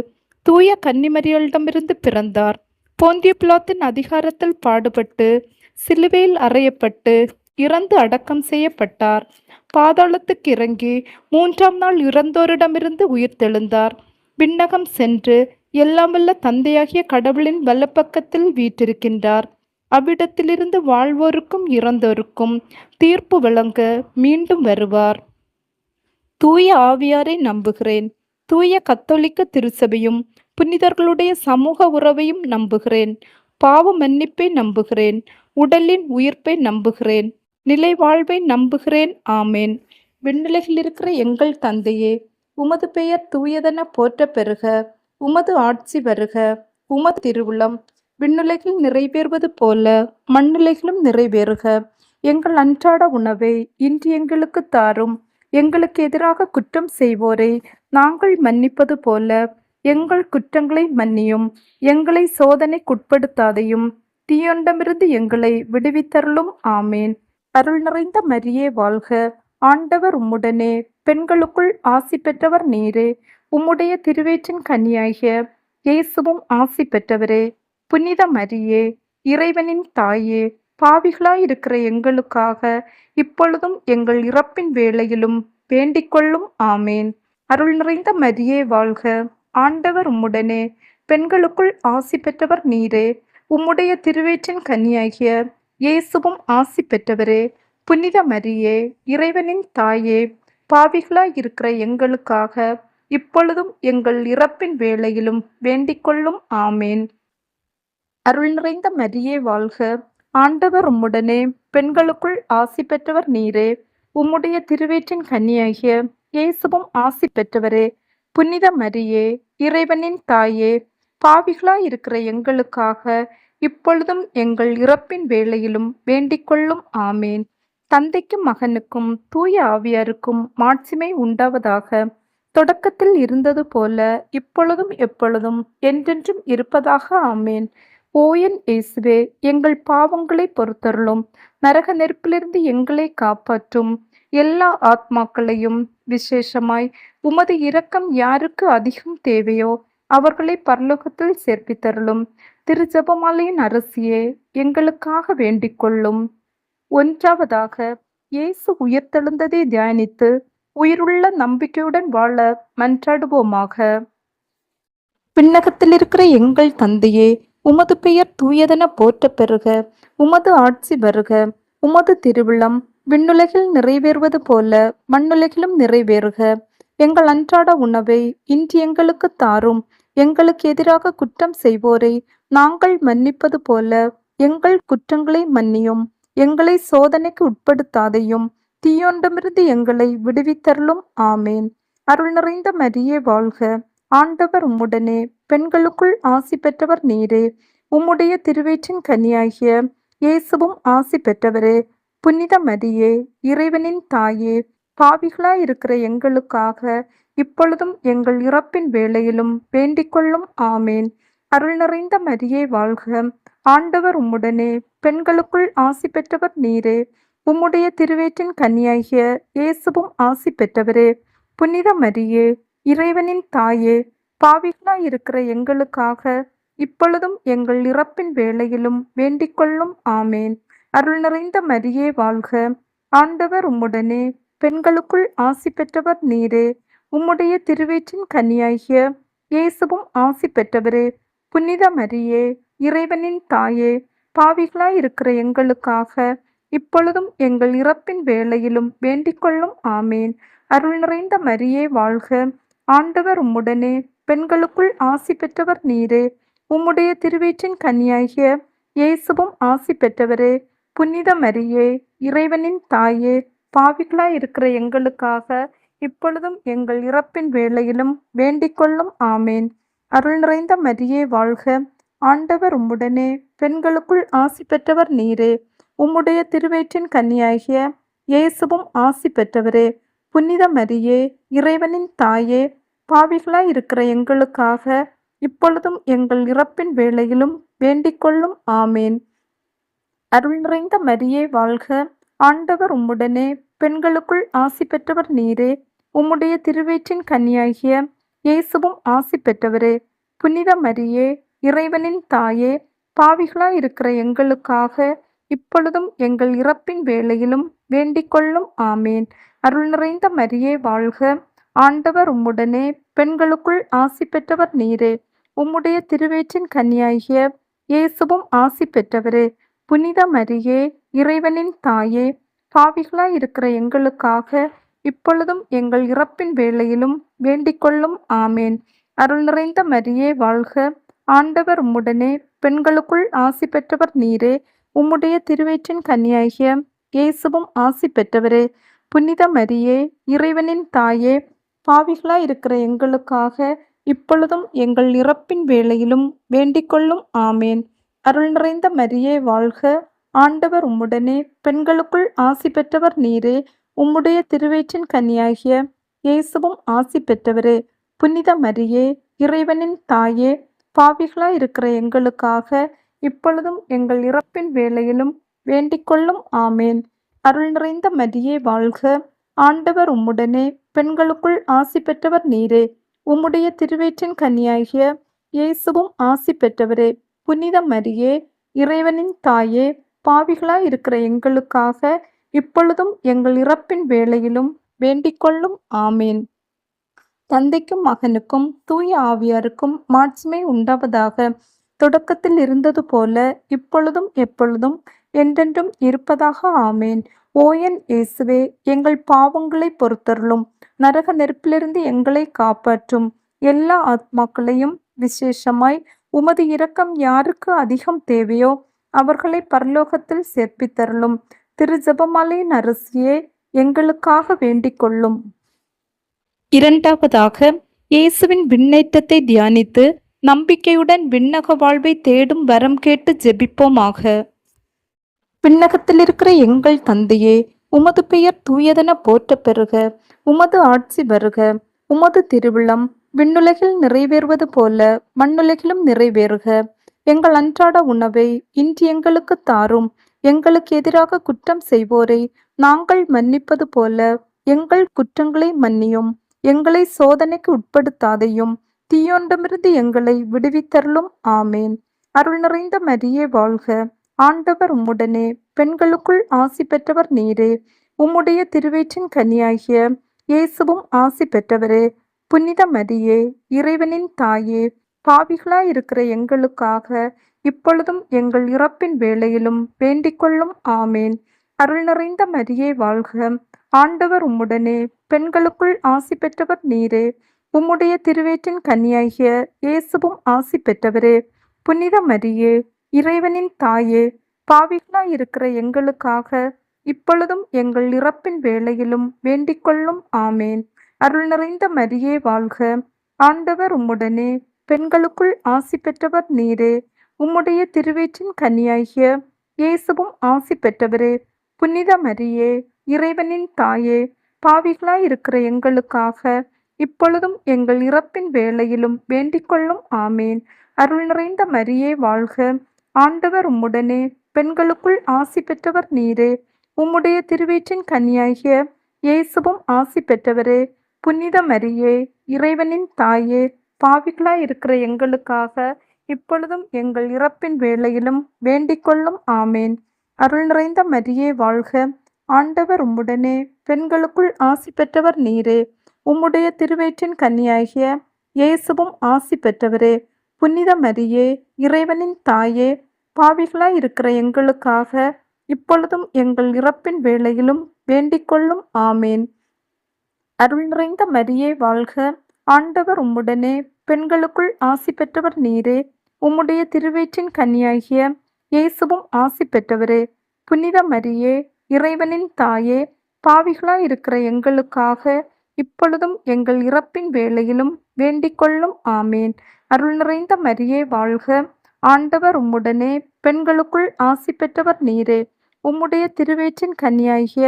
Speaker 1: தூய கன்னிமரியாளிடமிருந்து பிறந்தார். போந்திய பிலாத்தின் அதிகாரத்தில் பாடுபட்டு சிலுவையில் அறையப்பட்டு இறந்து அடக்கம் செய்யப்பட்டார். பாதாளத்துக்கு இறங்கி 3ஆம் நாள் இறந்தோரிடமிருந்து உயிர்த்தெழுந்தார். விண்ணகம் சென்று எல்லாம் வல்ல தந்தையாகிய கடவுளின் வலப்பக்கத்தில் வீற்றிருக்கின்றார். அவ்விடத்திலிருந்து வாழ்வோருக்கும் இறந்தோருக்கும் தீர்ப்பு வழங்க மீண்டும் வருவார். தூய ஆவியாரை நம்புகிறேன். தூய கத்தோலிக்க திருச்சபையும் புனிதர்களுடைய சமூக உறவையும் நம்புகிறேன். பாவ மன்னிப்பை நம்புகிறேன். உடலின் உயிர்ப்பை நம்புகிறேன். நிலை வாழ்வை நம்புகிறேன். ஆமேன். விண்ணுலகில் இருக்கிற எங்கள் தந்தையே, உமது பெயர் தூயதென போற்ற பெறுக. உமது ஆட்சி வருக. உமது திருவுளம் விண்ணுலகில் நிறைவேறுவது போல மண்ணுலகிலும் நிறைவேறுக. எங்கள் அன்றாட உணவை இன்று எங்களுக்கு தாரும். எங்களுக்கு எதிராக குற்றம் செய்வோரை நாங்கள் மன்னிப்பது போல எங்கள் குற்றங்களை மன்னியும். எங்களை சோதனைக்குட்படுத்தாதையும், தீயொண்டமிருந்து எங்களை விடுவித்தருளும். ஆமேன். அருள் நிறைந்த மரியே வாழ்க. ஆண்டவர் உம்முடனே, பெண்களுக்குள் ஆசி பெற்றவர் நீரே. உம்முடைய திருவயிற்றின் கனியாகிய இயேசுவும் ஆசி பெற்றவரே. புனித மரியே, இறைவனின் தாயே, பாவிகளாயிருக்கிற எங்களுக்காக இப்பொழுதும் எங்கள் இறப்பின் வேளையிலும் வேண்டிக் கொள்ளும். ஆமேன். அருள் நிறைந்த மரியே வாழ்க. ஆண்டவர் உம்முடனே, பெண்களுக்குள் ஆசி பெற்றவர் நீரே. உம்முடைய திருவயிற்றின் கனியாகிய இயேசுவும் ஆசி பெற்றவரே. புனித மரியே, இறைவனின் தாயே, பாவிகளாயிருக்கிற எங்களுக்காக இப்பொழுதும் எங்கள் இறப்பின் வேளையிலும் வேண்டிக் கொள்ளும். ஆமேன். அருள் நிறைந்த மரியே வாழ்க. ஆண்டவர் உம்முடனே, பெண்களுக்குள் ஆசி பெற்றவர் நீரே. உம்முடைய திருவயிற்றின் கனியாகிய இயேசுவும் ஆசி பெற்றவரே. புனித மரியே, இறைவனின் தாயே, பாவிகளாயிருக்கிற எங்களுக்காக இப்பொழுதும் எங்கள் இறப்பின் வேளையிலும் வேண்டிக்கொள்ளும். ஆமேன். தந்தைக்கும் மகனுக்கும் தூய ஆவியாருக்கும் மாட்சிமை உண்டாவதாக. தொடக்கத்தில் இருந்தது போல இப்பொழுதும் எப்பொழுதும் என்றென்றும் இருப்பதாக. ஆமேன். ஓயன் இயேசுவே, எங்கள் பாவங்களை பொறுத்தருளும். நரக நெருப்பிலிருந்து எங்களை காப்பாற்றும். எல்லா ஆத்மாக்களையும், விசேஷமாய் உமது இரக்கம் யாருக்கு அதிகம் தேவையோ அவர்களை பரலோகத்தில் சேர்ப்பித்தருளும். திரு ஜெபமாலையின் அரசியே, எங்களுக்காக வேண்டிக்கொள்ளும். ஒன்றாவதாக, இயேசு உயிர்த்தெழுந்ததை தியானித்து உயிருள்ள நம்பிக்கையுடன் வாழ மன்றாடுவோமாக. விண்ணகத்தில் இருக்கிற எங்கள் தந்தையே, உமது பெயர் தூயதென போற்றப் பெறுக. உமது ஆட்சி வருக. உமது திருவிழம் விண்ணுலகில் நிறைவேறுவது போல மண்ணுலகிலும் நிறைவேறுக. எங்கள் அன்றாட உணவை இன்று எங்களுக்கு தாரும். எங்களுக்கு எதிராக குற்றம் செய்வோரை நாங்கள் மன்னிப்பது போல எங்கள் குற்றங்களை மன்னியும். எங்களை சோதனைக்கு உட்படுத்தாதையும், தீயோண்டமிருந்து எங்களை விடுவித்தருளும். ஆமேன். அருள் நிறைந்த மரியே வாழ்க. ஆண்டவர் உம்முடனே, பெண்களுக்குள் ஆசி பெற்றவர் நீரே. உம்முடைய திருவயிற்றின் கனியாகிய இயேசுவும் ஆசி பெற்றவரே. புனித மரியே, இறைவனின் தாயே, பாவிகளாயிருக்கிற எங்களுக்காக இப்பொழுதும் எங்கள் இறப்பின் வேளையிலும் வேண்டிக்கொள்ளும். ஆமேன். அருள் நிறைந்த மரியே வாழ்க. ஆண்டவர் உம்முடனே, பெண்களுக்குள் ஆசி பெற்றவர் நீரே. உம்முடைய திருவயிற்றின் கனியாகிய இயேசுவும் ஆசி பெற்றவரே. புனித மரியே, இறைவனின் தாயே, பாவிகளாயிருக்கிற எங்களுக்காக இப்பொழுதும் எங்கள் இறப்பின் வேளையிலும் வேண்டிக்கொள்ளும். ஆமேன். அருள் நிறைந்த மரியே வாழ்க. ஆண்டவர் உம்முடனே, பெண்களுக்குள் ஆசி பெற்றவர் நீரே. உம்முடைய திருவயிற்றின் கனியாகிய இயேசுவும் ஆசி பெற்றவரே. புனித மரியே, இறைவனின் தாயே, பாவிகளாயிருக்கிற எங்களுக்காக இப்பொழுதும் எங்கள் இறப்பின் வேளையிலும் வேண்டிக்கொள்ளும். ஆமேன். அருள் நிறைந்த மரியே வாழ்க. ஆண்டவர் உம்முடனே, பெண்களுக்குள் ஆசி பெற்றவர் நீரே. உம்முடைய திருவயிற்றின் கனியாகிய இயேசுவும் ஆசி பெற்றவரே. புனித மரியே, இறைவனின் தாயே, பாவிகளாயிருக்கிற எங்களுக்காக இப்பொழுதும் எங்கள் இறப்பின் வேளையிலும் வேண்டிக்கொள்ளும். ஆமேன். அருள் நிறைந்த மரியே வாழ்க. ஆண்டவர் உம்முடனே, பெண்களுக்குள் ஆசி பெற்றவர் நீரே. உம்முடைய திருவயிற்றின் கனியாகிய இயேசுவும் ஆசி பெற்றவரே. புனித மரியே, இறைவனின் தாயே, பாவிகளாயிருக்கிற எங்களுக்காக இப்பொழுதும் எங்கள் இறப்பின் வேளையிலும் வேண்டிக்கொள்ளும். ஆமேன். அருள் நிறைந்த மரியே வாழ்க. ஆண்டவர் உம்முடனே, பெண்களுக்குள் ஆசி பெற்றவர் நீரே. உம்முடைய திருவயிற்றின் கனியாகிய இயேசுவும் ஆசி பெற்றவரே. புனித மரியே, இறைவனின் தாயே, பாவிகளாயிருக்கிற எங்களுக்காக இப்பொழுதும் எங்கள் இறப்பின் வேளையிலும் வேண்டிக்கொள்ளும். ஆமேன். அருள் நிறைந்த மரியே வாழ்க. ஆண்டவர் உம்முடனே, பெண்களுக்குள் ஆசி பெற்றவர் நீரே. உம்முடைய திருவயிற்றின் கனியாகிய இயேசுவும் ஆசி பெற்றவரே. புனித மரியே, இறைவனின் தாயே, பாவிகளாயிருக்கிற எங்களுக்காக இப்பொழுதும் எங்கள் இறப்பின் வேளையிலும் வேண்டிக்கொள்ளும். ஆமேன். அருள் நிறைந்த மரியே வாழ்க. ஆண்டவர் உம்முடனே, பெண்களுக்குள் ஆசி பெற்றவர் நீரே. உம்முடைய திருவயிற்றின் கனியாகிய இயேசுவும் ஆசி பெற்றவரே. புனித மரியே, இறைவனின் தாயே, பாவிகளாயிருக்கிற எங்களுக்காக இப்பொழுதும் எங்கள் இறப்பின் வேளையிலும் வேண்டிக்கொள்ளும். ஆமேன். அருள் நிறைந்த மரியே வாழ்க. ஆண்டவர் உம்முடனே, பெண்களுக்குள் ஆசி பெற்றவர் நீரே. உம்முடைய திருவயிற்றின் கனியாகிய இயேசுவும் ஆசி பெற்றவரே. புனித மரியே, இறைவனின் தாயே, பாவிகளாயிருக்கிற எங்களுக்காக இப்பொழுதும் எங்கள் இறப்பின் வேளையிலும் வேண்டிக்கொள்ளும். ஆமேன். அருள் நிறைந்த மரியே வாழ்க. ஆண்டவர் உம்முடனே, பெண்களுக்குள் ஆசி பெற்றவர் நீரே. உம்முடைய திருவயிற்றின் கனியாகிய இயேசுவும் ஆசி பெற்றவரே. புனித மரியே, இறைவனின் தாயே, பாவிகளாயிருக்கிற எங்களுக்காக இப்பொழுதும் எங்கள் இறப்பின் வேளையிலும் வேண்டிக்கொள்ளும். ஆமேன். தந்தைக்கும் மகனுக்கும் தூய ஆவியாருக்கும் மாட்சிமை உண்டாவதாக. தொடக்கத்தில் இருந்தது போல இப்பொழுதும் எப்பொழுதும் என்றென்றும் இருப்பதாக. ஆமேன். ஓயன் இயேசுவே, எங்கள் பாவங்களை பொறுத்தருளும். நரக நெருப்பிலிருந்து எங்களை காப்பாற்றும். எல்லா ஆத்மாக்களையும், விசேஷமாய் உமது இரக்கம் யாருக்கு அதிகம் தேவையோ அவர்களை பரலோகத்தில் சேர்ப்பித்தருளும். திரு ஜெபமாலையின் அரசியே, எங்களுக்காக வேண்டிக்கொள்ளும். இரண்டாவதாக, இயேசுவின் விண்ணேற்றத்தை தியானித்து நம்பிக்கையுடன் விண்ணக வாழ்வை தேடும் வரம் கேட்டு ஜெபிப்போமாக. விண்ணகத்தில் இருக்கிற எங்கள் தந்தையே, உமது பெயர் தூயதென போற்றப் பெறுக. உமது ஆட்சி வருக. உமது திருவிழம் விண்ணுலகில் நிறைவேறுவது போல மண்ணுலகிலும் நிறைவேறுக. எங்கள் அன்றாட உணவை இன்று எங்களுக்கு தாரும். எங்களுக்கு எதிராக குற்றம் செய்வோரை நாங்கள் மன்னிப்பது போல எங்கள் குற்றங்களை மன்னியும். எங்களை சோதனைக்கு உட்படுத்தாதையும் தீயோண்டமிருந்து எங்களை விடுவித்தருளும். ஆமேன். அருள் நிறைந்த மரியே வாழ்க. ஆண்டவர் உம்முடனே, பெண்களுக்குள் ஆசி பெற்றவர் நீரே. உம்முடைய திருவயிற்றின் கனியாகிய இயேசுவும் ஆசி பெற்றவரே. புனித மரியே, இறைவனின் தாயே, பாவிகளாயிருக்கிற எங்களுக்காக இப்பொழுதும் எங்கள் இறப்பின் வேளையிலும் வேண்டிக்கொள்ளும். ஆமேன். அருள் நிறைந்த மரியே வாழ்க. ஆண்டவர் உம்முடனே, பெண்களுக்குள் ஆசி பெற்றவர் நீரே. உம்முடைய திருவயிற்றின் கனியாகிய இயேசுவும் ஆசி பெற்றவரே. புனித மரியே, இறைவனின் தாயே, பாவிகளாயிருக்கிற எங்களுக்காக இப்பொழுதும் எங்கள் இறப்பின் வேளையிலும் வேண்டிக்கொள்ளும். ஆமேன். அருள் நிறைந்த மரியே வாழ்க. ஆண்டவர் உம்முடனே, பெண்களுக்குள் ஆசி பெற்றவர் நீரே. உம்முடைய திருவயிற்றின் கனியாகிய இயேசுவும் ஆசி பெற்றவரே. புனித மரியே, இறைவனின் தாயே, பாவிகளாயிருக்கிற எங்களுக்காக இப்பொழுதும் எங்கள் இறப்பின் வேளையிலும் வேண்டிக்கொள்ளும். ஆமேன். அருள் நிறைந்த மரியே வாழ்க. ஆண்டவர் உம்முடனே, பெண்களுக்குள் ஆசி பெற்றவர் நீரே. உம்முடைய திருவயிற்றின் கனியாகிய இயேசுவும் ஆசி பெற்றவரே. புனித மரியே, இறைவனின் தாயே, பாவிகளாயிருக்கிற எங்களுக்காக இப்பொழுதும் எங்கள் இறப்பின் வேளையிலும் வேண்டிக்கொள்ளும். ஆமேன். அருள் நிறைந்த மரியே வாழ்க. ஆண்டவர் உம்முடனே, பெண்களுக்குள் ஆசி பெற்றவர் நீரே. உம்முடைய திருவயிற்றின் கனியாகிய இயேசுவும் ஆசி பெற்றவரே. புனித மரியே, இறைவனின் தாயே, பாவிகளாயிருக்கிற எங்களுக்காக இப்பொழுதும் எங்கள் இறப்பின் வேளையிலும் வேண்டிக்கொள்ளும். ஆமேன். அருள் நிறைந்த மரியே வாழ்க. ஆண்டவர் உம்முடனே, பெண்களுக்குள் ஆசி பெற்றவர் நீரே. உம்முடைய திருவயிற்றின் கனியாகிய இயேசுவும் ஆசி பெற்றவரே. புனித மரியே, இறைவனின் தாயே, பாவிகளாயிருக்கிற எங்களுக்காக இப்பொழுதும் எங்கள் இறப்பின் வேளையிலும் வேண்டிக்கொள்ளும். ஆமேன். அருள் நிறைந்த மரியே வாழ்க. ஆண்டவர் உம்முடனே, பெண்களுக்குள் ஆசி பெற்றவர் நீரே. உம்முடைய திருவயிற்றின் கனியாகிய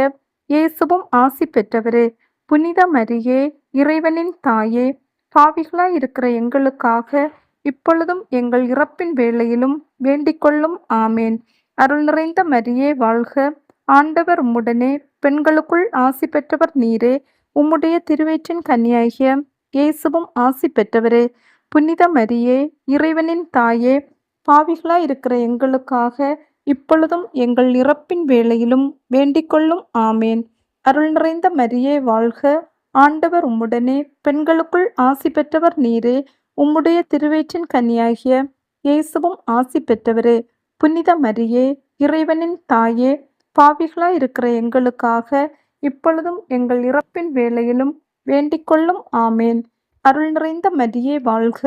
Speaker 1: இயேசுவும் ஆசி பெற்றவரே. புனித மரியே, இறைவனின் தாயே, பாவிகளாயிருக்கிற எங்களுக்காக இப்பொழுதும் எங்கள் இறப்பின் வேளையிலும் வேண்டிக்கொள்ளும். ஆமேன். அருள் நிறைந்த மரியே வாழ்க. ஆண்டவர் உம்முடனே, பெண்களுக்குள் ஆசி பெற்றவர் நீரே. உம்முடைய திருவயிற்றின் கனியாகிய இயேசுவும் ஆசி பெற்றவரே. புனித மரியே, இறைவனின் தாயே, பாவிகளாயிருக்கிற எங்களுக்காக இப்பொழுதும் எங்கள் இறப்பின் வேளையிலும் வேண்டிக்கொள்ளும். ஆமேன். அருள் நிறைந்த மரியே வாழ்க. ஆண்டவர் உம்முடனே, பெண்களுக்குள் ஆசி பெற்றவர் நீரே. உம்முடைய திருவயிற்றின் கனியாகிய இயேசுவும் ஆசி பெற்றவரே. புனித மரியே, இறைவனின் தாயே, பாவிகளாயிருக்கிற எங்களுக்காக இப்பொழுதும் எங்கள் இறப்பின் வேளையிலும் வேண்டிக்கொள்ளும். ஆமேன். அருள் நிறைந்த மரியே வாழ்க.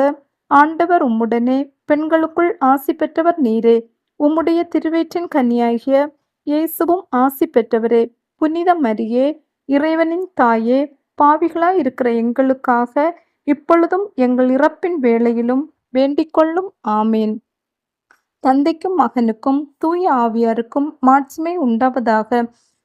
Speaker 1: ஆண்டவர் உம்முடனே, பெண்களுக்குள் ஆசி பெற்றவர் நீரே. உம்முடைய திருவயிற்றின் கனியாகிய இயேசுவும் ஆசி பெற்றவரே. புனித மரியே, இறைவனின் தாயே, பாவிகளாயிருக்கிற எங்களுக்காக இப்பொழுதும் எங்கள் இறப்பின் வேளையிலும் வேண்டிக்கொள்ளும். ஆமேன். தந்தைக்கும் மகனுக்கும் தூய ஆவியாருக்கும் மாட்சிமை உண்டாவதாக.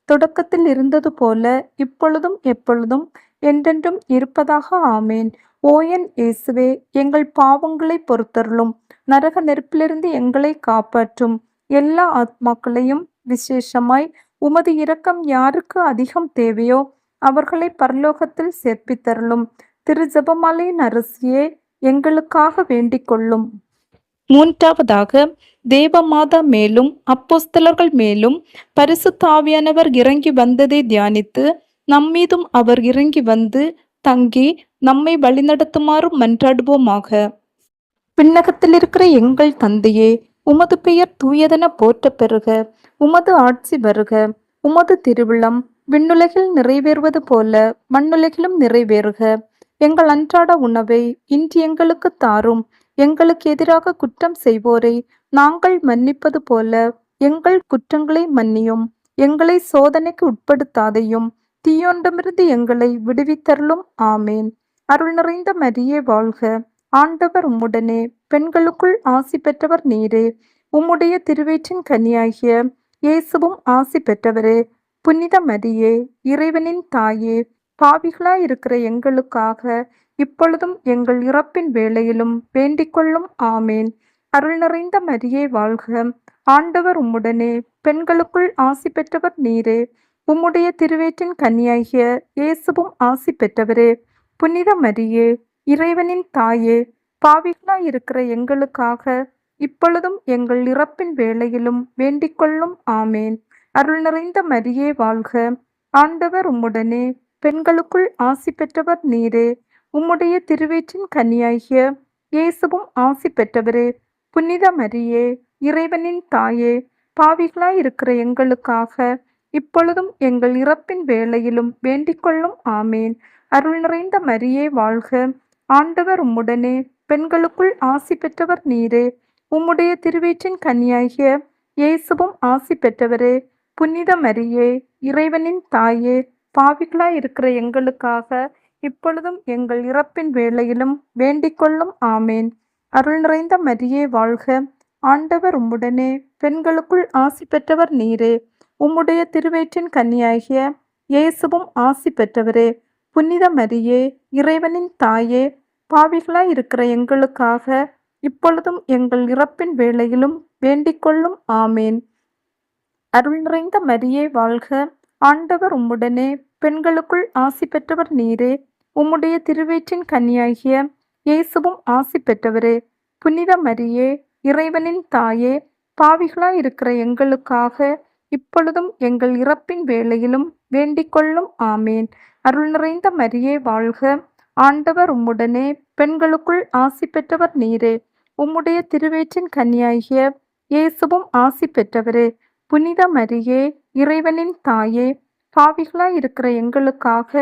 Speaker 1: தொடக்கத்தில் இருந்தது போல இப்பொழுதும் எப்பொழுதும் என்றென்றும் இருப்பதாக. ஆமேன். ஓயன் இயேசுவே, எங்கள் பாவங்களை பொறுத்தருளும். நரக நெருப்பிலிருந்து எங்களை காப்பாற்றும். எல்லா ஆத்மாக்களையும் விசேஷமாய் உமது இரக்கம் யாருக்கு அதிகம் தேவையோ அவர்களை பரலோகத்தில் சேர்ப்பித்தருளும். திரு ஜெபமாலையின் அரசியே, எங்களுக்காக வேண்டிக் கொள்ளும். மூன்றாவதாக, தேவமாதா மேலும் அப்போஸ்தலர்கள் மேலும் பரிசுத்த ஆவியானவர் இறங்கி வந்ததை தியானித்து நம்மீதும் அவர் இறங்கி வந்து தங்கி நம்மை வழிநடத்துமாறு மன்றாடுவோமாக. விண்ணகத்தில் இருக்கிற எங்கள் தந்தையே, உமது பெயர் தூயதென போற்றப் பெறுக. உமது ஆட்சி வருக. உமது திருவிழம் விண்ணுலகில் நிறைவேறுவது போல மண்ணுலகிலும் நிறைவேறுக. எங்கள் அன்றாட உணவை இன்று எங்களுக்கு தாரும். எங்களுக்கு எதிராக குற்றம் செய்வோரை நாங்கள் மன்னிப்பது போல எங்கள் குற்றங்களை மன்னியும். எங்களை சோதனைக்கு உட்படுத்தாதையும் தீயோண்டமிருந்து எங்களை விடுவித்தருளும். ஆமேன். அருள் நிறைந்த மரியே வாழ்க, ஆண்டவர் உம்முடனே, பெண்களுக்குள் ஆசி பெற்றவர் நீரே. உம்முடைய திருவயிற்றின் கனியாகிய இயேசுவும் ஆசி பெற்றவரே. புனித மரியே, இறைவனின் தாயே, பாவிகளாயிருக்கிற எங்களுக்காக இப்பொழுதும் எங்கள் இறப்பின் வேளையிலும் வேண்டிக்கொள்ளும். ஆமேன். அருள் நிறைந்த மரியே வாழ்க, ஆண்டவர் உம்முடனே, பெண்களுக்குள் ஆசி பெற்றவர் நீரே. உம்முடைய திருவயிற்றின் கனியாகிய இயேசுவும் ஆசி பெற்றவரே. புனித மரியே, இறைவனின் தாயே, பாவிகளாயிருக்கிற எங்களுக்காக இப்பொழுதும் எங்கள் இறப்பின் வேளையிலும் வேண்டிக்கொள்ளும். ஆமேன். அருள் நிறைந்த மரியே வாழ்க, ஆண்டவர் உம்முடனே, பெண்களுக்குள் ஆசி பெற்றவர் நீரே. உம்முடைய திருவயிற்றின் கனியாகிய இயேசுவும் ஆசி பெற்றவரே. புனித மரியே, இறைவனின் தாயே, பாவிகளாயிருக்கிற எங்களுக்காக இப்பொழுதும் எங்கள் இறப்பின் வேளையிலும் வேண்டிக்கொள்ளும். ஆமேன். அருள் நிறைந்த மரியே வாழ்க, ஆண்டவர் உம்முடனே, பெண்களுக்குள் ஆசி பெற்றவர் நீரே. உம்முடைய திருவயிற்றின் கனியாகிய இயேசுவும் ஆசி பெற்றவரே. புனித மரியே, இறைவனின் தாயே, பாவிகளாயிருக்கிற எங்களுக்காக இப்பொழுதும் எங்கள் இறப்பின் வேளையிலும் வேண்டிக்கொள்ளும். ஆமேன். அருள் நிறைந்த மரியே வாழ்க, ஆண்டவர் உம்முடனே, பெண்களுக்குள் ஆசி பெற்றவர் நீரே. உம்முடைய திருவயிற்றின் கனியாகிய இயேசுவும் ஆசி பெற்றவரே. புனித மரியே, இறைவனின் தாயே, பாவிகளாயிருக்கிற எங்களுக்காக இப்பொழுதும் எங்கள் இறப்பின் வேளையிலும் வேண்டிக்கொள்ளும். ஆமேன். அருள் நிறைந்த மரியே வாழ்க, ஆண்டவர் உம்முடனே, பெண்களுக்குள் ஆசி பெற்றவர் நீரே. உம்முடைய திருவயிற்றின் கனியாகிய இயேசுவும் ஆசி பெற்றவரே. புனித மரியே, இறைவனின் தாயே, பாவிகளாயிருக்கிற எங்களுக்காக இப்பொழுதும் எங்கள் இறப்பின் வேளையிலும் வேண்டிக்கொள்ளும். ஆமேன். அருள் நிறைந்த மரியே வாழ்க, ஆண்டவர் உம்முடனே, பெண்களுக்குள் ஆசி பெற்றவர் நீரே. உம்முடைய திருவயிற்றின் கனியாகிய இயேசுவும் ஆசி பெற்றவரே. புனித மரியே, இறைவனின் தாயே, பாவிகளாயிருக்கிற எங்களுக்காக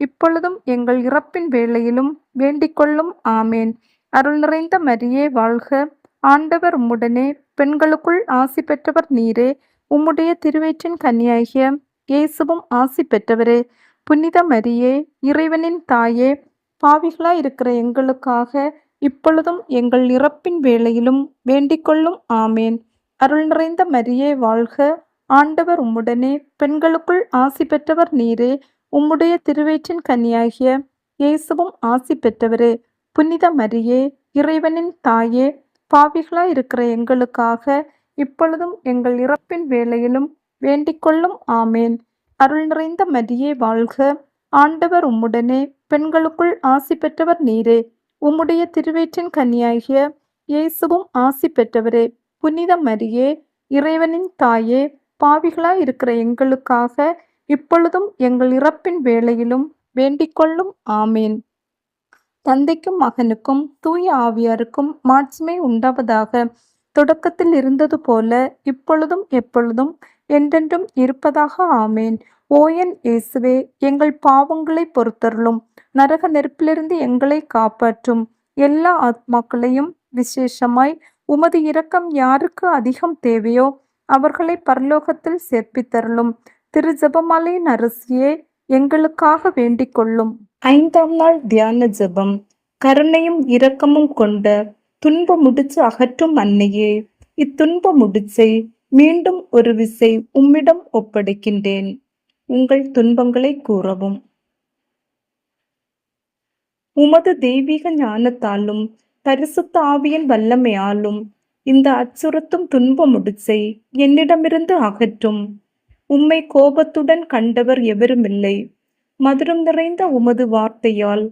Speaker 1: இப்பொழுதும் எங்கள் இறப்பின் வேளையிலும் வேண்டிக்கொள்ளும். ஆமேன். அருள் நிறைந்த மரியே வாழ்க, ஆண்டவர் உம்முடனே, பெண்களுக்குள் ஆசி பெற்றவர் நீரே. உம்முடைய திருவயிற்றின் கனியாகிய இயேசுவும் ஆசி பெற்றவரே. புனித மரியே, இறைவனின் தாயே, பாவிகளாயிருக்கிற எங்களுக்காக இப்பொழுதும் எங்கள் இறப்பின் வேளையிலும் வேண்டிக்கொள்ளும். ஆமேன். அருள் நிறைந்த மரியே வாழ்க, ஆண்டவர் உம்முடனே, பெண்களுக்குள் ஆசி பெற்றவர் நீரே. உம்முடைய திருவயிற்றின் கனியாகிய இயேசுவும் ஆசி பெற்றவரே. புனித மரியே, இறைவனின் தாயே, பாவிகளாயிருக்கிற எங்களுக்காக இப்பொழுதும் எங்கள் இறப்பின் வேளையிலும் வேண்டிக்கொள்ளும். ஆமேன். அருள் நிறைந்த மரியே வாழ்க, ஆண்டவர் உம்முடனே, பெண்களுக்குள் ஆசி பெற்றவர் நீரே. உம்முடைய திருவயிற்றின் கனியாகிய இயேசுவும் ஆசி பெற்றவரே. புனித மரியே, இறைவனின் தாயே, பாவிகளாயிருக்கிற எங்களுக்காக இப்பொழுதும் எங்கள் இறப்பின் வேளையிலும் வேண்டிக்கொள்ளும். ஆமேன். தந்தைக்கும் மகனுக்கும் தூய ஆவியாருக்கும் மாட்சிமை உண்டாவதாக. தொடக்கத்தில் இருந்தது போல இப்பொழுதும் எப்பொழுதும் என்றென்றும் இருப்பதாக. ஆமேன். ஓ என் இயேசுவே, எங்கள் பாவங்களை பொறுத்தருளும். நரக நெருப்பிலிருந்து எங்களை காப்பாற்றும். எல்லா ஆத்மாக்களையும், விசேஷமாய் உமது இரக்கம் யாருக்கு அதிகம் தேவையோ அவர்களை பரலோகத்தில் சேர்ப்பித்தருளும். திரு ஜெபமாலையின் அரசியே, எங்களுக்காக வேண்டிக் கொள்ளும். 5ஆம் நாள் தியான ஜெபம். கருணையும் இரக்கமும் கொண்ட துன்ப முடிச்சு அகற்றும் அன்னையே, இத்துன்ப முடிச்சை மீண்டும் ஒரு விசை உம்மிடம் ஒப்படைக்கின்றேன். உங்கள் துன்பங்களை கூறவும். உமது தெய்வீக ஞானத்தாலும் பரிசுத்த ஆவியின் வல்லமையாலும் இந்த அச்சுறுத்தும் துன்ப முடிச்சை என்னிடமிருந்து அகற்றும். உம்மை கோபத்துடன் கண்டவர் எவருமில்லை. மதுரம் நிறைந்த உமது வார்த்தையால்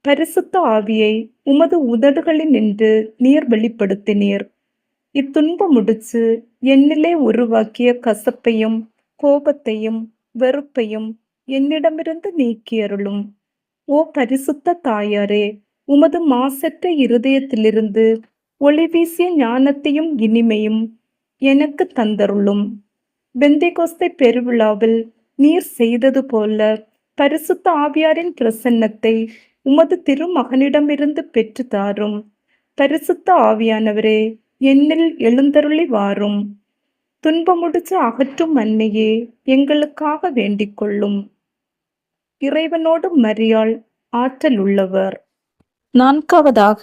Speaker 1: பரிசுத்த ஆவியை உமது உதடுகளினின்று நீர் வெளிப்படுத்தினீர். இத்துன்ப முடிச்சு என்னிலே உருவாக்கிய கசப்பையும் கோபத்தையும் வெறுப்பையும் என்னிடமிருந்து நீக்கியருளும். ஓ பரிசுத்த தாயாரே, உமது மாசற்ற இருதயத்திலிருந்து ஒளி வீசிய ஞானத்தையும் இனிமையும் எனக்கு தந்தருளும். பெந்தைகோஸ்தை பெருவிழாவில் நீர் செய்தது போல பரிசுத்த ஆவியாரின் பிரசன்னத்தை உமது திருமகனிடமிருந்து பெற்று தாரும். பரிசுத்த ஆவியானவரே, என்னில் எழுந்தருளி வாரும். துன்பமுடிச்சு அகற்றும் அன்னையே, எங்களுக்காக வேண்டிக் கொள்ளும். இறைவனோடு மரியாள் ஆற்றல் உள்ளவர். நான்காவதாக,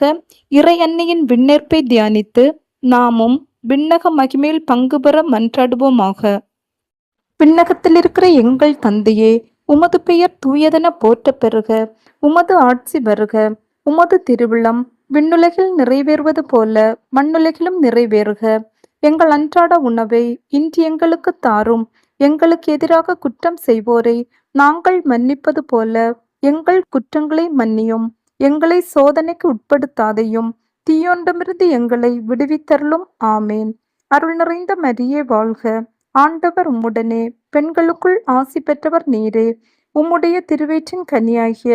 Speaker 1: இறை அன்னையின் விண்ணேற்பை தியானித்து நாமும் விண்ணக மகிமையில் பங்கு பெற மன்றாடுவோமாக. விண்ணகத்தில் இருக்கிற எங்கள் தந்தையே, உமது பெயர் தூயதென போற்றப் பெறுக. உமது ஆட்சி வருக. உமது திருவிழம் விண்ணுலகில் நிறைவேறுவது போல மண்ணுலகிலும் நிறைவேறுக. எங்கள் அன்றாட உணவை இன்று எங்களுக்கு தாரும். எங்களுக்கு எதிராக குற்றம் செய்வோரை நாங்கள் மன்னிப்பது போல எங்கள் குற்றங்களை மன்னியும். எங்களை சோதனைக்கு உட்படுத்தாதையும் தீயோண்டமிருந்து எங்களை விடுவித்தருளும். ஆமேன். அருள் நிறைந்த மரியே வாழ்க. ஆண்டவர் உம்முடனே, பெண்களுக்குள் ஆசி பெற்றவர் நீரே. உம்முடைய திருவயிற்றின் கனியாகிய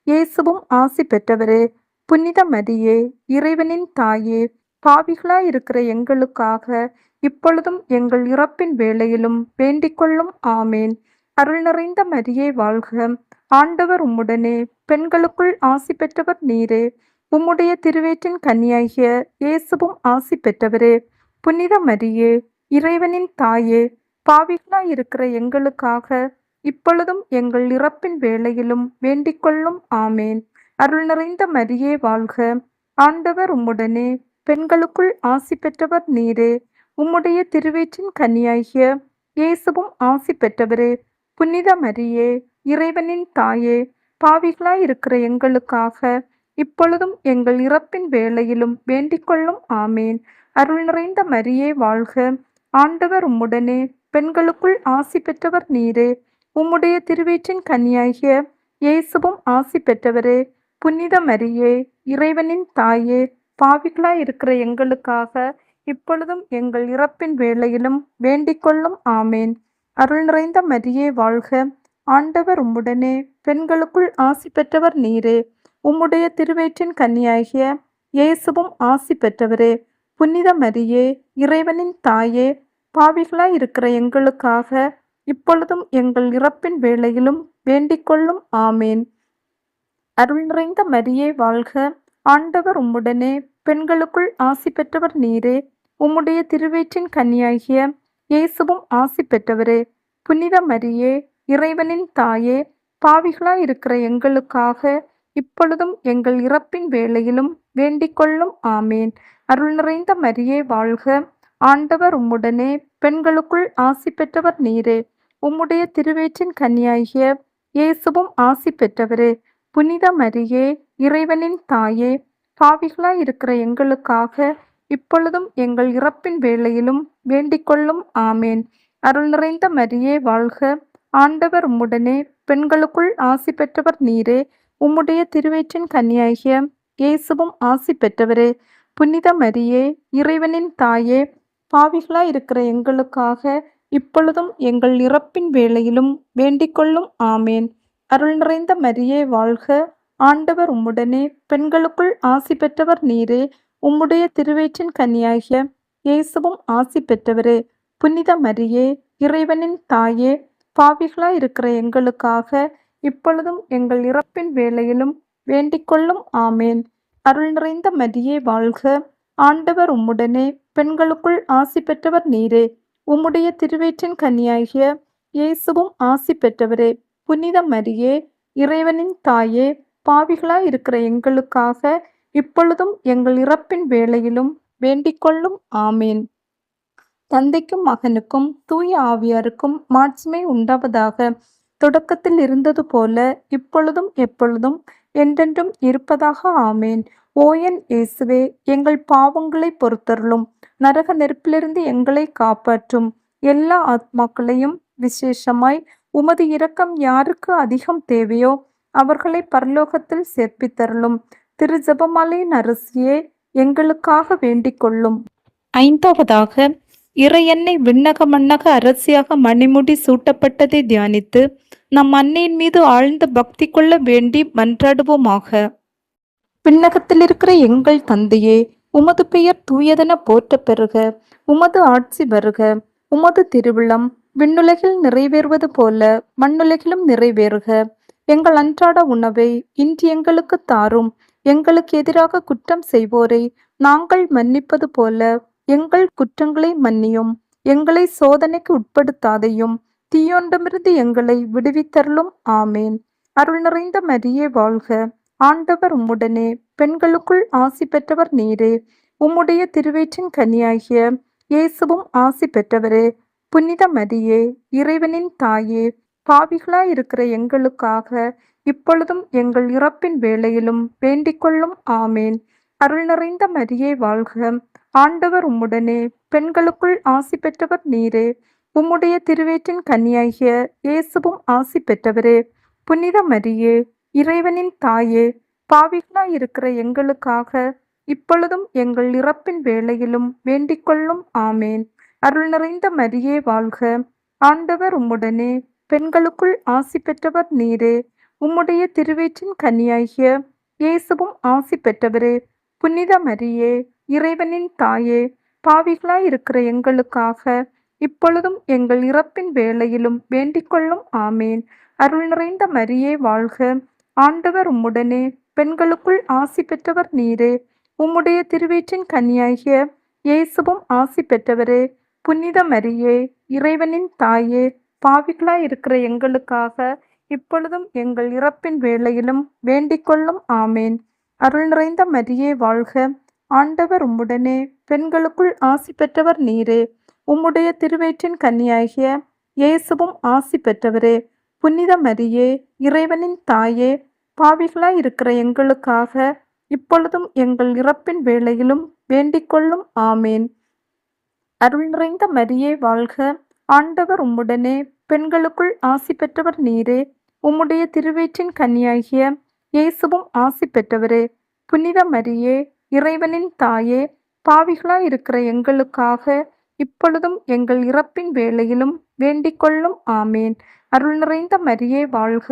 Speaker 1: இயேசுவும் ஆசி பெற்றவரே. புனித மரியே, இறைவனின் தாயே, பாவிகளாயிருக்கிற எங்களுக்காக இப்பொழுதும் எங்கள் இறப்பின் வேளையிலும் வேண்டிக்கொள்ளும். ஆமேன். அருள் நிறைந்த மரியே வாழ்க. ஆண்டவர் உம்முடனே, பெண்களுக்குள் ஆசி பெற்றவர் நீரே. உம்முடைய திருவயிற்றின் கனியாகிய இயேசுவும் ஆசி பெற்றவரே. புனித மரியே, இறைவனின் தாயே, பாவிகளாயிருக்கிற எங்களுக்காக இப்பொழுதும் எங்கள் இறப்பின் வேளையிலும் வேண்டிக்கொள்ளும். ஆமேன். அருள் நிறைந்த மரியே வாழ்க. ஆண்டவர் உம்முடனே, பெண்களுக்குள் ஆசி பெற்றவர் நீரே. உம்முடைய திருவயிற்றின் கனியாகிய இயேசுவும் ஆசி பெற்றவரே. புனித மரியே, இறைவனின் தாயே, பாவிகளாயிருக்கிற எங்களுக்காக இப்பொழுதும் எங்கள் இறப்பின் வேளையிலும் வேண்டிக்கொள்ளும். ஆமேன். அருள் நிறைந்த மரியே வாழ்க. ஆண்டவர் உம்முடனே, பெண்களுக்குள் ஆசி பெற்றவர் நீரே. உம்முடைய திருவயிற்றின் கனியாகிய இயேசுவும் ஆசி பெற்றவரே. புனித மரியே, இறைவனின் தாயே, பாவிகளாயிருக்கிற எங்களுக்காக இப்பொழுதும் எங்கள் இறப்பின் வேளையிலும் வேண்டிக்கொள்ளும். ஆமேன். அருள் நிறைந்த மரியே வாழ்க. ஆண்டவர் உம்முடனே, பெண்களுக்குள் ஆசி பெற்றவர் நீரே. உம்முடைய திருவயிற்றின் கனியாகிய இயேசுவும் ஆசி பெற்றவரே. புனித மரியே, இறைவனின் தாயே, பாவிகளாயிருக்கிற எங்களுக்காக இப்பொழுதும் எங்கள் இறப்பின் வேளையிலும் வேண்டிக்கொள்ளும். ஆமேன். அருள் நிறைந்த மரியே வாழ்க. ஆண்டவர் உம்முடனே, பெண்களுக்குள் ஆசி பெற்றவர் நீரே. உம்முடைய திருவயிற்றின் கனியாகிய இயேசுவும் ஆசி பெற்றவரே. புனித மரியே, இறைவனின் தாயே, பாவிகளாயிருக்கிற எங்களுக்காக இப்பொழுதும் எங்கள் இறப்பின் வேளையிலும் வேண்டிக்கொள்ளும். ஆமேன். அருள் நிறைந்த மரியே வாழ்க. ஆண்டவர் உம்முடனே, பெண்களுக்குள் ஆசி பெற்றவர் நீரே. உம்முடைய திருவயிற்றின் கனியாகிய இயேசுவும் ஆசி பெற்றவரே. புனித மரியே, இறைவனின் தாயே, பாவிகளாயிருக்கிற எங்களுக்காக இப்பொழுதும் எங்கள் இறப்பின் வேளையிலும் வேண்டிக்கொள்ளும். ஆமேன். அருள் நிறைந்த மரியே வாழ்க. ஆண்டவர் உம்முடனே, பெண்களுக்குள் ஆசி பெற்றவர் நீரே. உம்முடைய திருவயிற்றின் கனியாகிய இயேசுவும் ஆசி பெற்றவரே. புனித மரியே, இறைவனின் தாயே, பாவிகளாயிருக்கிற எங்களுக்காக இப்பொழுதும் எங்கள் இறப்பின் வேளையிலும் வேண்டிக்கொள்ளும். ஆமேன். அருள் நிறைந்த மரியே வாழ்க. ஆண்டவர் உம்முடனே, பெண்களுக்குள் ஆசி பெற்றவர் நீரே. உம்முடைய திருவயிற்றின் கனியாகிய இயேசுவும் ஆசி பெற்றவரே. புனித மரியே, இறைவனின் தாயே, பாவிகளாயிருக்கிற எங்களுக்காக இப்பொழுதும் எங்கள் இறப்பின் வேளையிலும் வேண்டிக்கொள்ளும். ஆமேன். அருள் நிறைந்த மரியே வாழ்க. ஆண்டவர் உம்முடனே, பெண்களுக்குள் ஆசி பெற்றவர் நீரே. உம்முடைய திருவயிற்றின் கனியாகிய இயேசுவும் ஆசி பெற்றவரே. புனித மரியே, இறைவனின் தாயே, பாவிகளாயிருக்கிற எங்களுக்காக இப்பொழுதும் எங்கள் இறப்பின் வேளையிலும் வேண்டிக்கொள்ளும். ஆமேன். தந்தைக்கும் மகனுக்கும் தூய ஆவியாருக்கும் மாட்சிமை உண்டாவதாக. தொடக்கத்தில் இருந்தது போல இப்பொழுதும் எப்பொழுதும் என்றென்றும் இருப்பதாக. ஆமேன். ஓயன் இயேசுவே, எங்கள் பாவங்களை பொறுத்தருளும். நரக நெருப்பிலிருந்து எங்களை காப்பாற்றும். எல்லா ஆத்மாக்களையும், விசேஷமாய் உமது இரக்கம் யாருக்கு அதிகம் தேவையோ அவர்களை பரலோகத்தில் சேர்ப்பித்தருளும். திரு ஜெபமாலையின் அரசியே, எங்களுக்காக வேண்டிக் கொள்ளும். ஐந்தாவதாக, இறையன்னை விண்ணக மண்ணக அரசியாக மணிமுடி சூட்டப்பட்டதை தியானித்து நம் அன்னையின் மீது ஆழ்ந்த பக்தி கொள்ள வேண்டி மன்றாடுவோமாக. விண்ணகத்தில் இருக்கிற எங்கள் தந்தையே, உமது பெயர் தூயதென போற்றப் பெறுக. உமது ஆட்சி வருக. உமது திருவிழம் விண்ணுலகில் நிறைவேறுவது போல மண்ணுலகிலும் நிறைவேறுக. எங்கள் அன்றாட உணவை இன்று எங்களுக்கு தாரும். எங்களுக்கு எதிராக குற்றம் செய்வோரை நாங்கள் மன்னிப்பது போல எங்கள் குற்றங்களை மன்னியும். எங்களை சோதனைக்கு உட்படுத்தாதையும் தீயோண்டமிருந்து எங்களை விடுவித்தருளும். ஆமேன். அருள் நிறைந்த மரியே வாழ்க. ஆண்டவர் உம்முடனே, பெண்களுக்குள் ஆசி பெற்றவர் நீரே. உம்முடைய திருவயிற்றின் கனியாகிய இயேசுவும் ஆசி பெற்றவரே. புனித மரியே, இறைவனின் தாயே, பாவிகளாயிருக்கிற எங்களுக்காக இப்பொழுதும் எங்கள் இறப்பின் வேளையிலும் வேண்டிக்கொள்ளும். ஆமேன். அருள் நிறைந்த மரியே வாழ்க. ஆண்டவர் உம்முடனே, பெண்களுக்குள் ஆசி பெற்றவர் நீரே. உம்முடைய திருவயிற்றின் கனியாகிய இயேசுவும் ஆசி பெற்றவரே. புனித மரியே, இறைவனின் தாயே, பாவிகளாயிருக்கிற எங்களுக்காக இப்பொழுதும் எங்கள் இறப்பின் வேளையிலும் வேண்டிக்கொள்ளும். ஆமேன். அருள் நிறைந்த மரியே வாழ்க. ஆண்டவர் உம்முடனே, பெண்களுக்குள் ஆசி பெற்றவர் நீரே. உம்முடைய திருவயிற்றின் கனியாகிய இயேசுவும் ஆசி பெற்றவரே. புனித மரியே, இறைவனின் தாயே, பாவிகளாயிருக்கிற எங்களுக்காக இப்பொழுதும் எங்கள் இறப்பின் வேளையிலும் வேண்டிக்கொள்ளும். ஆமேன். அருள் நிறைந்த மரியே வாழ்க. ஆண்டவர் உம்முடனே, பெண்களுக்குள் ஆசி பெற்றவர் நீரே. உம்முடைய திருவயிற்றின் கனியாகிய இயேசுவும் ஆசி பெற்றவரே. புனித மரியே, இறைவனின் தாயே, பாவிகளாயிருக்கிற எங்களுக்காக இப்பொழுதும் எங்கள் இறப்பின் வேளையிலும் வேண்டிக்கொள்ளும். ஆமேன். அருள் நிறைந்த மரியே வாழ்க. ஆண்டவர் உம்முடனே, பெண்களுக்குள் ஆசி பெற்றவர் நீரே. உம்முடைய திருவயிற்றின் கனியாகிய இயேசுவும் ஆசி பெற்றவரே. புனித மரியே, இறைவனின் தாயே, பாவிகளாயிருக்கிற எங்களுக்காக இப்பொழுதும் எங்கள் இறப்பின் வேளையிலும் வேண்டிக்கொள்ளும். ஆமேன். அருள் நிறைந்த மரியே வாழ்க. ஆண்டவர் உம்முடனே, பெண்களுக்குள் ஆசி பெற்றவர் நீரே. உம்முடைய திருவயிற்றின் கனியாகிய இயேசுவும் ஆசி பெற்றவரே. புனித மரியே, இறைவனின் தாயே, பாவிகளாயிருக்கிற எங்களுக்காக இப்பொழுதும் எங்கள் இறப்பின் வேளையிலும் வேண்டிக்கொள்ளும். ஆமேன். அருள் நிறைந்த மரியே வாழ்க.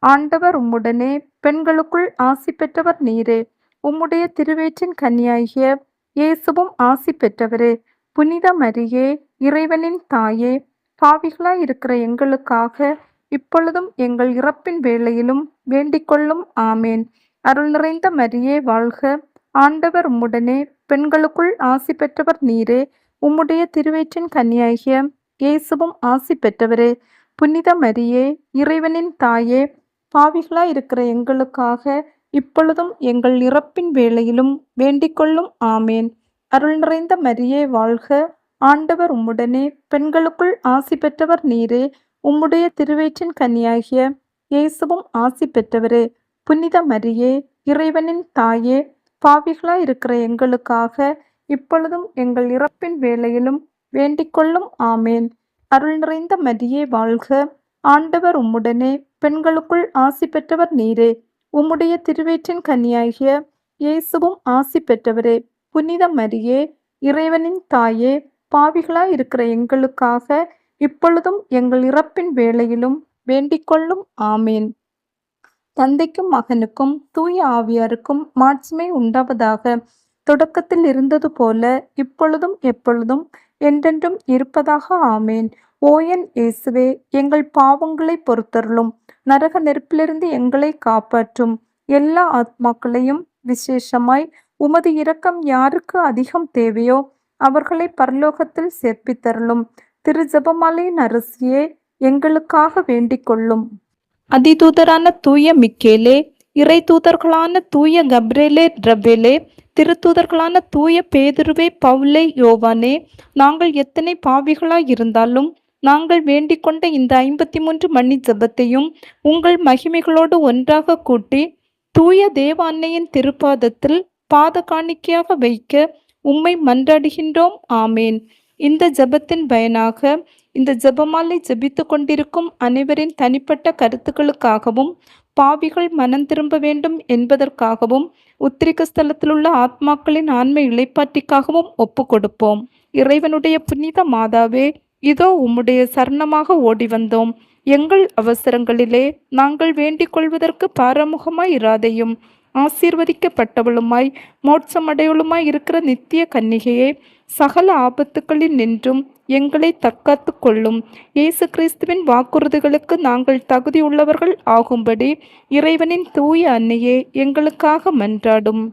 Speaker 1: ஆண்டவர் உம்முடனே, பெண்களுக்குள் ஆசி பெற்றவர் நீரே. உம்முடைய திருவயிற்றின் கனியாகிய இயேசுவும் ஆசி பெற்றவரே. புனித மரியே, இறைவனின் தாயே, பாவிகளாயிருக்கிற எங்களுக்காக இப்பொழுதும் எங்கள் இறப்பின் வேளையிலும் வேண்டிக்கொள்ளும். ஆமேன். அருள் நிறைந்த மரியே வாழ்க. ஆண்டவர் உம்முடனே, பெண்களுக்குள் ஆசி பெற்றவர் நீரே. உம்முடைய திருவயிற்றின் கனியாகிய இயேசுவும் ஆசி பெற்றவரே. புனித மரியே, இறைவனின் தாயே, பாவிகளாயிருக்கிற எங்களுக்காக இப்பொழுதும் எங்கள் இறப்பின் வேளையிலும் வேண்டிக்கொள்ளும். ஆமேன். அருள் நிறைந்த மரியே வாழ்க. ஆண்டவர் உம்முடனே, பெண்களுக்குள் ஆசி பெற்றவர் நீரே. உம்முடைய திருவயிற்றின் கனியாகிய இயேசுவும் ஆசி பெற்றவரே. புனித மரியே, இறைவனின் தாயே, பாவிகளாயிருக்கிற எங்களுக்காக இப்பொழுதும் எங்கள் இறப்பின் வேளையிலும் வேண்டிக்கொள்ளும். ஆமேன். அருள் நிறைந்த மரியே வாழ்க. ஆண்டவர் உம்முடனே, பெண்களுக்குள் ஆசி பெற்றவர் நீரே. உம்முடைய திருவயிற்றின் கனியாகிய இயேசுவும் ஆசி பெற்றவரே. புனித மரியே, இறைவனின் தாயே, பாவிகளாயிருக்கிற எங்களுக்காக இப்பொழுதும் எங்கள் இறப்பின் வேளையிலும் வேண்டிக்கொள்ளும். ஆமேன். தந்தைக்கும் மகனுக்கும் தூய ஆவியாருக்கும் மாட்சிமை உண்டாவதாக. தொடக்கத்தில் இருந்தது போல இப்பொழுதும் எப்பொழுதும் என்றென்றும் இருப்பதாக. ஆமேன். ஓ என் இயேசுவே, எங்கள் பாவங்களை பொறுத்தருளும். நரக நெருப்பிலிருந்து எங்களை காப்பாற்றும். எல்லா ஆத்மாக்களையும், விசேஷமாய் உமது இரக்கம் யாருக்கு அதிகம் தேவையோ அவர்களை பரலோகத்தில் சேர்ப்பித்தருளும். திரு ஜெபமாலையின் அரசியே, எங்களுக்காக வேண்டிக் கொள்ளும். அதிதூதரான தூய மிக்கேலே, இறை தூதர்களான தூய கப்ரேலே, ரபேலே, திருத்தூதர்களான தூய பேதுருவே, பவுலே, யோவானே, நாங்கள் எத்தனை பாவிகளாய் இருந்தாலும் நாங்கள் வேண்டிக் கொண்ட இந்த 53 மணி ஜெபத்தையும் உங்கள் மகிமைகளோடு ஒன்றாக கூட்டி தூய தேவ அன்னையின் திருப்பாதத்தில் பாத காணிக்கையாக வைக்க உம்மை மன்றாடுகின்றோம். ஆமேன். இந்த ஜெபத்தின் பயனாக இந்த ஜெபமாலை ஜெபித்து கொண்டிருக்கும் அனைவரின் தனிப்பட்ட கருத்துக்களுக்காகவும், பாவிகள் மனம் திரும்ப வேண்டும் என்பதற்காகவும், உத்திரிக்க ஸ்தலத்திலுள்ள ஆத்மாக்களின் ஆன்ம இளைப்பாற்றிக்காகவும் ஒப்பு கொடுப்போம். இறைவனுடைய புனித மாதாவே, இதோ உம்முடைய சரணமாக ஓடி வந்தோம். எங்கள் அவசரங்களிலே நாங்கள் வேண்டிக் கொள்வதற்கு பாரமுகமாய் இராதையும். ஆசீர்வதிக்கப்பட்டவளுமாய் மோட்சமடையவளுமாய் இருக்கிற நித்திய கன்னிகையே, சகல ஆபத்துக்களில் நின்றும் எங்களை தற்காத்து கொள்ளும். இயேசு கிறிஸ்துவின் வாக்குறுதிகளுக்கு நாங்கள் தகுதியுள்ளவர்கள் ஆகும்படி இறைவனின் தூய அன்னையே, எங்களுக்காக மன்றாடும்.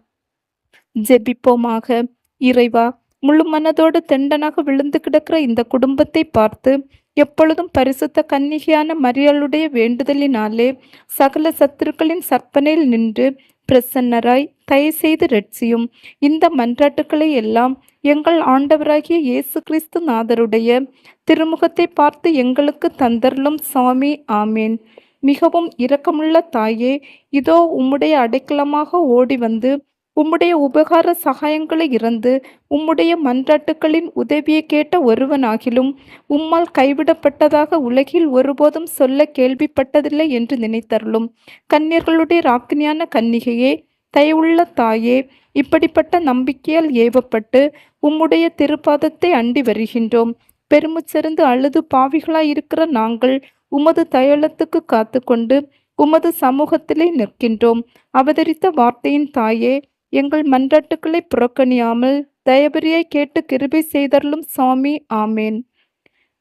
Speaker 1: ஜெபிப்போமாக. இறைவா, முழு மனதோடு தெண்டனாக விழுந்து கிடக்கிற இந்த குடும்பத்தை பார்த்து எப்பொழுதும் பரிசுத்த கன்னிகையான மரியாளுடைய வேண்டுதலினாலே சகல சத்துருக்களின் சற்பனையில் நின்று பிரசன்னராய் தயவு செய்து ரட்சியும். இந்த மன்றாட்டுக்களை எல்லாம் எங்கள் ஆண்டவராகிய இயேசு கிறிஸ்து நாதருடைய திருமுகத்தை பார்த்து எங்களுக்கு தந்தருளும் சுவாமி. ஆமேன். மிகவும் இரக்கமுள்ள தாயே, இதோ உம்முடைய அடைக்கலமாக ஓடி வந்து உம்முடைய உபகார சகாயங்களை இறந்து உம்முடைய மன்றாட்டுக்களின் உதவியை கேட்ட ஒருவனாகிலும் உம்மால் கைவிடப்பட்டதாக உலகில் ஒருபோதும் சொல்ல கேள்விப்பட்டதில்லை என்று நினைத்தருளும். கன்னியர்களுடைய ராக்கினியான கன்னிகையே, தயவுள்ள தாயே, இப்படிப்பட்ட நம்பிக்கையால் ஏவப்பட்டு உம்முடைய திருப்பாதத்தை அண்டி வருகின்றோம். பெருமுச்செறிந்து அழுது பாவிகளாயிருக்கிற நாங்கள் உமது தயலத்துக்கு காத்து கொண்டு உமது சமூகத்திலே நிற்கின்றோம். அவதரித்த வார்த்தையின் தாயே, எங்கள் மன்றாட்டுக்களை புறக்கணியாமல் தயபரியாய் கேட்டு கிருபை செய்தருளும் சுவாமி. ஆமேன்.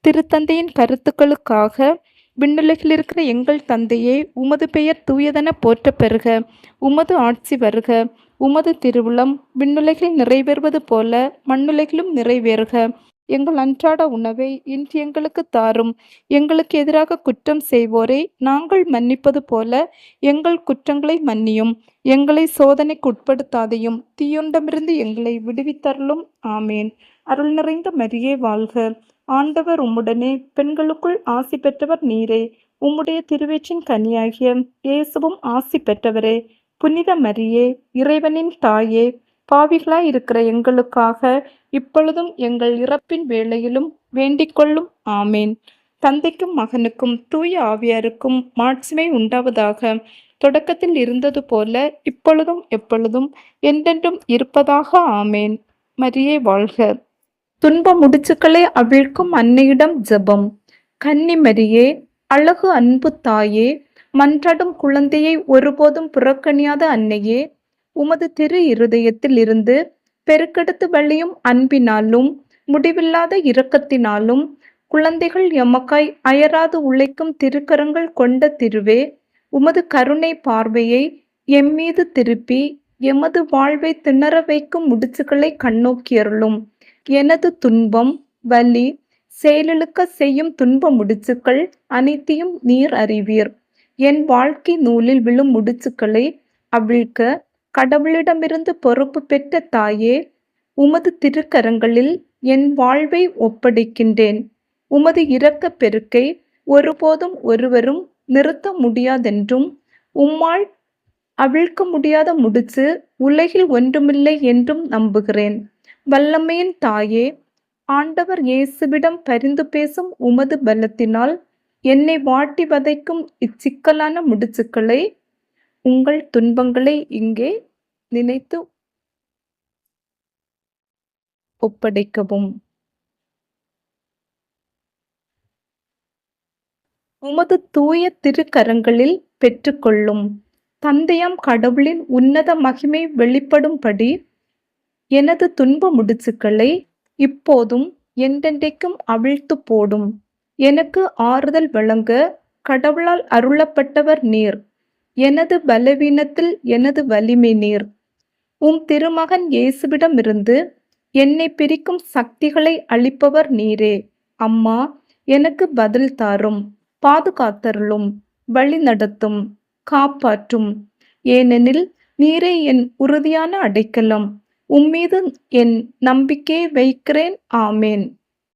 Speaker 1: திருத்தந்தையின் கருத்துக்களுக்காக விண்ணுலகில் இருக்கிற எங்கள் தந்தையே, உமது பெயர் தூயதென போற்ற பெறுக. உமது ஆட்சி வருக. உமது திருவுளம் விண்ணுலகில் நிறைவேறுவது போல மண்ணுலகிலும் நிறைவேறுக. எங்கள் அன்றாட உணவை இன்று எங்களுக்கு தாரும். எங்களுக்கு எதிராக குற்றம் செய்வோரை நாங்கள் மன்னிப்பது போல எங்கள் குற்றங்களை மன்னியும். எங்களை சோதனைக்கு உட்படுத்தாதையும் தீயொண்டமிருந்து எங்களை விடுவித்தருளும். ஆமேன். அருள் நிறைந்த மரியே வாழ்க. ஆண்டவர் உம்முடனே, பெண்களுக்குள் ஆசி பெற்றவர் நீரே. உம்முடைய திருவயிற்றின் கனியாகிய இயேசுவும் ஆசி பெற்றவரே. புனித மரியே, இறைவனின் தாயே, பாவிகளாய் இருக்கிற எங்களுக்காக இப்பொழுதும் எங்கள் இறப்பின் வேளையிலும் வேண்டிக் கொள்ளும். ஆமேன். தந்தைக்கும் மகனுக்கும் தூய ஆவியாருக்கும் மாட்சிமை உண்டாவதாக. தொடக்கத்தில் இருந்தது போல இப்பொழுதும் எப்பொழுதும் என்றென்றும் இருப்பதாக. ஆமேன். மரியே வாழ்க. துன்ப முடிச்சுக்களை அவிழ்க்கும் அன்னையிடம் ஜெபம். கன்னி மரியே, அழகு அன்பு தாயே, மன்றாடும் குழந்தையை ஒருபோதும் புறக்கணியாத அன்னையே, உமது திரு இருதயத்தில் இருந்து பெருக்கெடுத்து வழியும் அன்பினாலும் முடிவில்லாத இரக்கத்தினாலும் குழந்தைகள் எமக்காய் அயராது உழைக்கும் திருக்கரங்கள் கொண்ட திருவே, உமது கருணை பார்வையை எம்மீது திருப்பி எமது வாழ்வை திணற வைக்கும் முடிச்சுக்களை கண்ணோக்கியருளும். எனது துன்பம், வலி, செயலிழுக்க செய்யும் துன்ப முடிச்சுக்கள் அனைத்தையும் நீர் அறிவீர். என் வாழ்க்கை நூலில் விழும் முடிச்சுக்களை அவிழ்க்க கடவுளிடமிருந்து பொறுப்பு பெற்ற தாயே, உமது திருக்கரங்களில் என் வாழ்வை ஒப்படைக்கின்றேன். உமது இரக்க பெருக்கை ஒருபோதும் ஒருவரும் நிறுத்த முடியாதென்றும் உம்மால் அவிழ்க்க முடியாத முடிச்சு உலகில் ஒன்றுமில்லை என்றும் நம்புகிறேன். வல்லமையின் தாயே, ஆண்டவர் இயேசுவிடம் பரிந்து பேசும் உமது பலத்தினால் என்னை வாட்டி வதைக்கும் இச்சிக்கலான முடிச்சுக்களை, உங்கள் துன்பங்களை இங்கே நினைத்து ஒப்படைக்கவும். உமது தூய திருக்கரங்களில் பெற்றுக்கொள்ளும். தந்தையாம் கடவுளின் உன்னத மகிமை வெளிப்படும்படி எனது துன்ப முடிச்சுக்களை இப்போதும் என்றென்றைக்கும் அவிழ்த்து போடும். எனக்கு ஆறுதல் வழங்க கடவுளால் அருளப்பட்டவர் நீர். எனது பலவீனத்தில் எனது வலிமை நீர். உம் திருமகன் இயேசுவிடமிருந்து என்னை பிரிக்கும் சக்திகளை அளிப்பவர் நீரே. அம்மா, எனக்கு பதில் தாரும், பாதுகாத்தருளும், வழி நடத்தும், காப்பாற்றும். ஏனெனில் நீரே என் உறுதியான அடைக்கலம். உம்மீது என் நம்பிக்கையை வைக்கிறேன். ஆமேன்.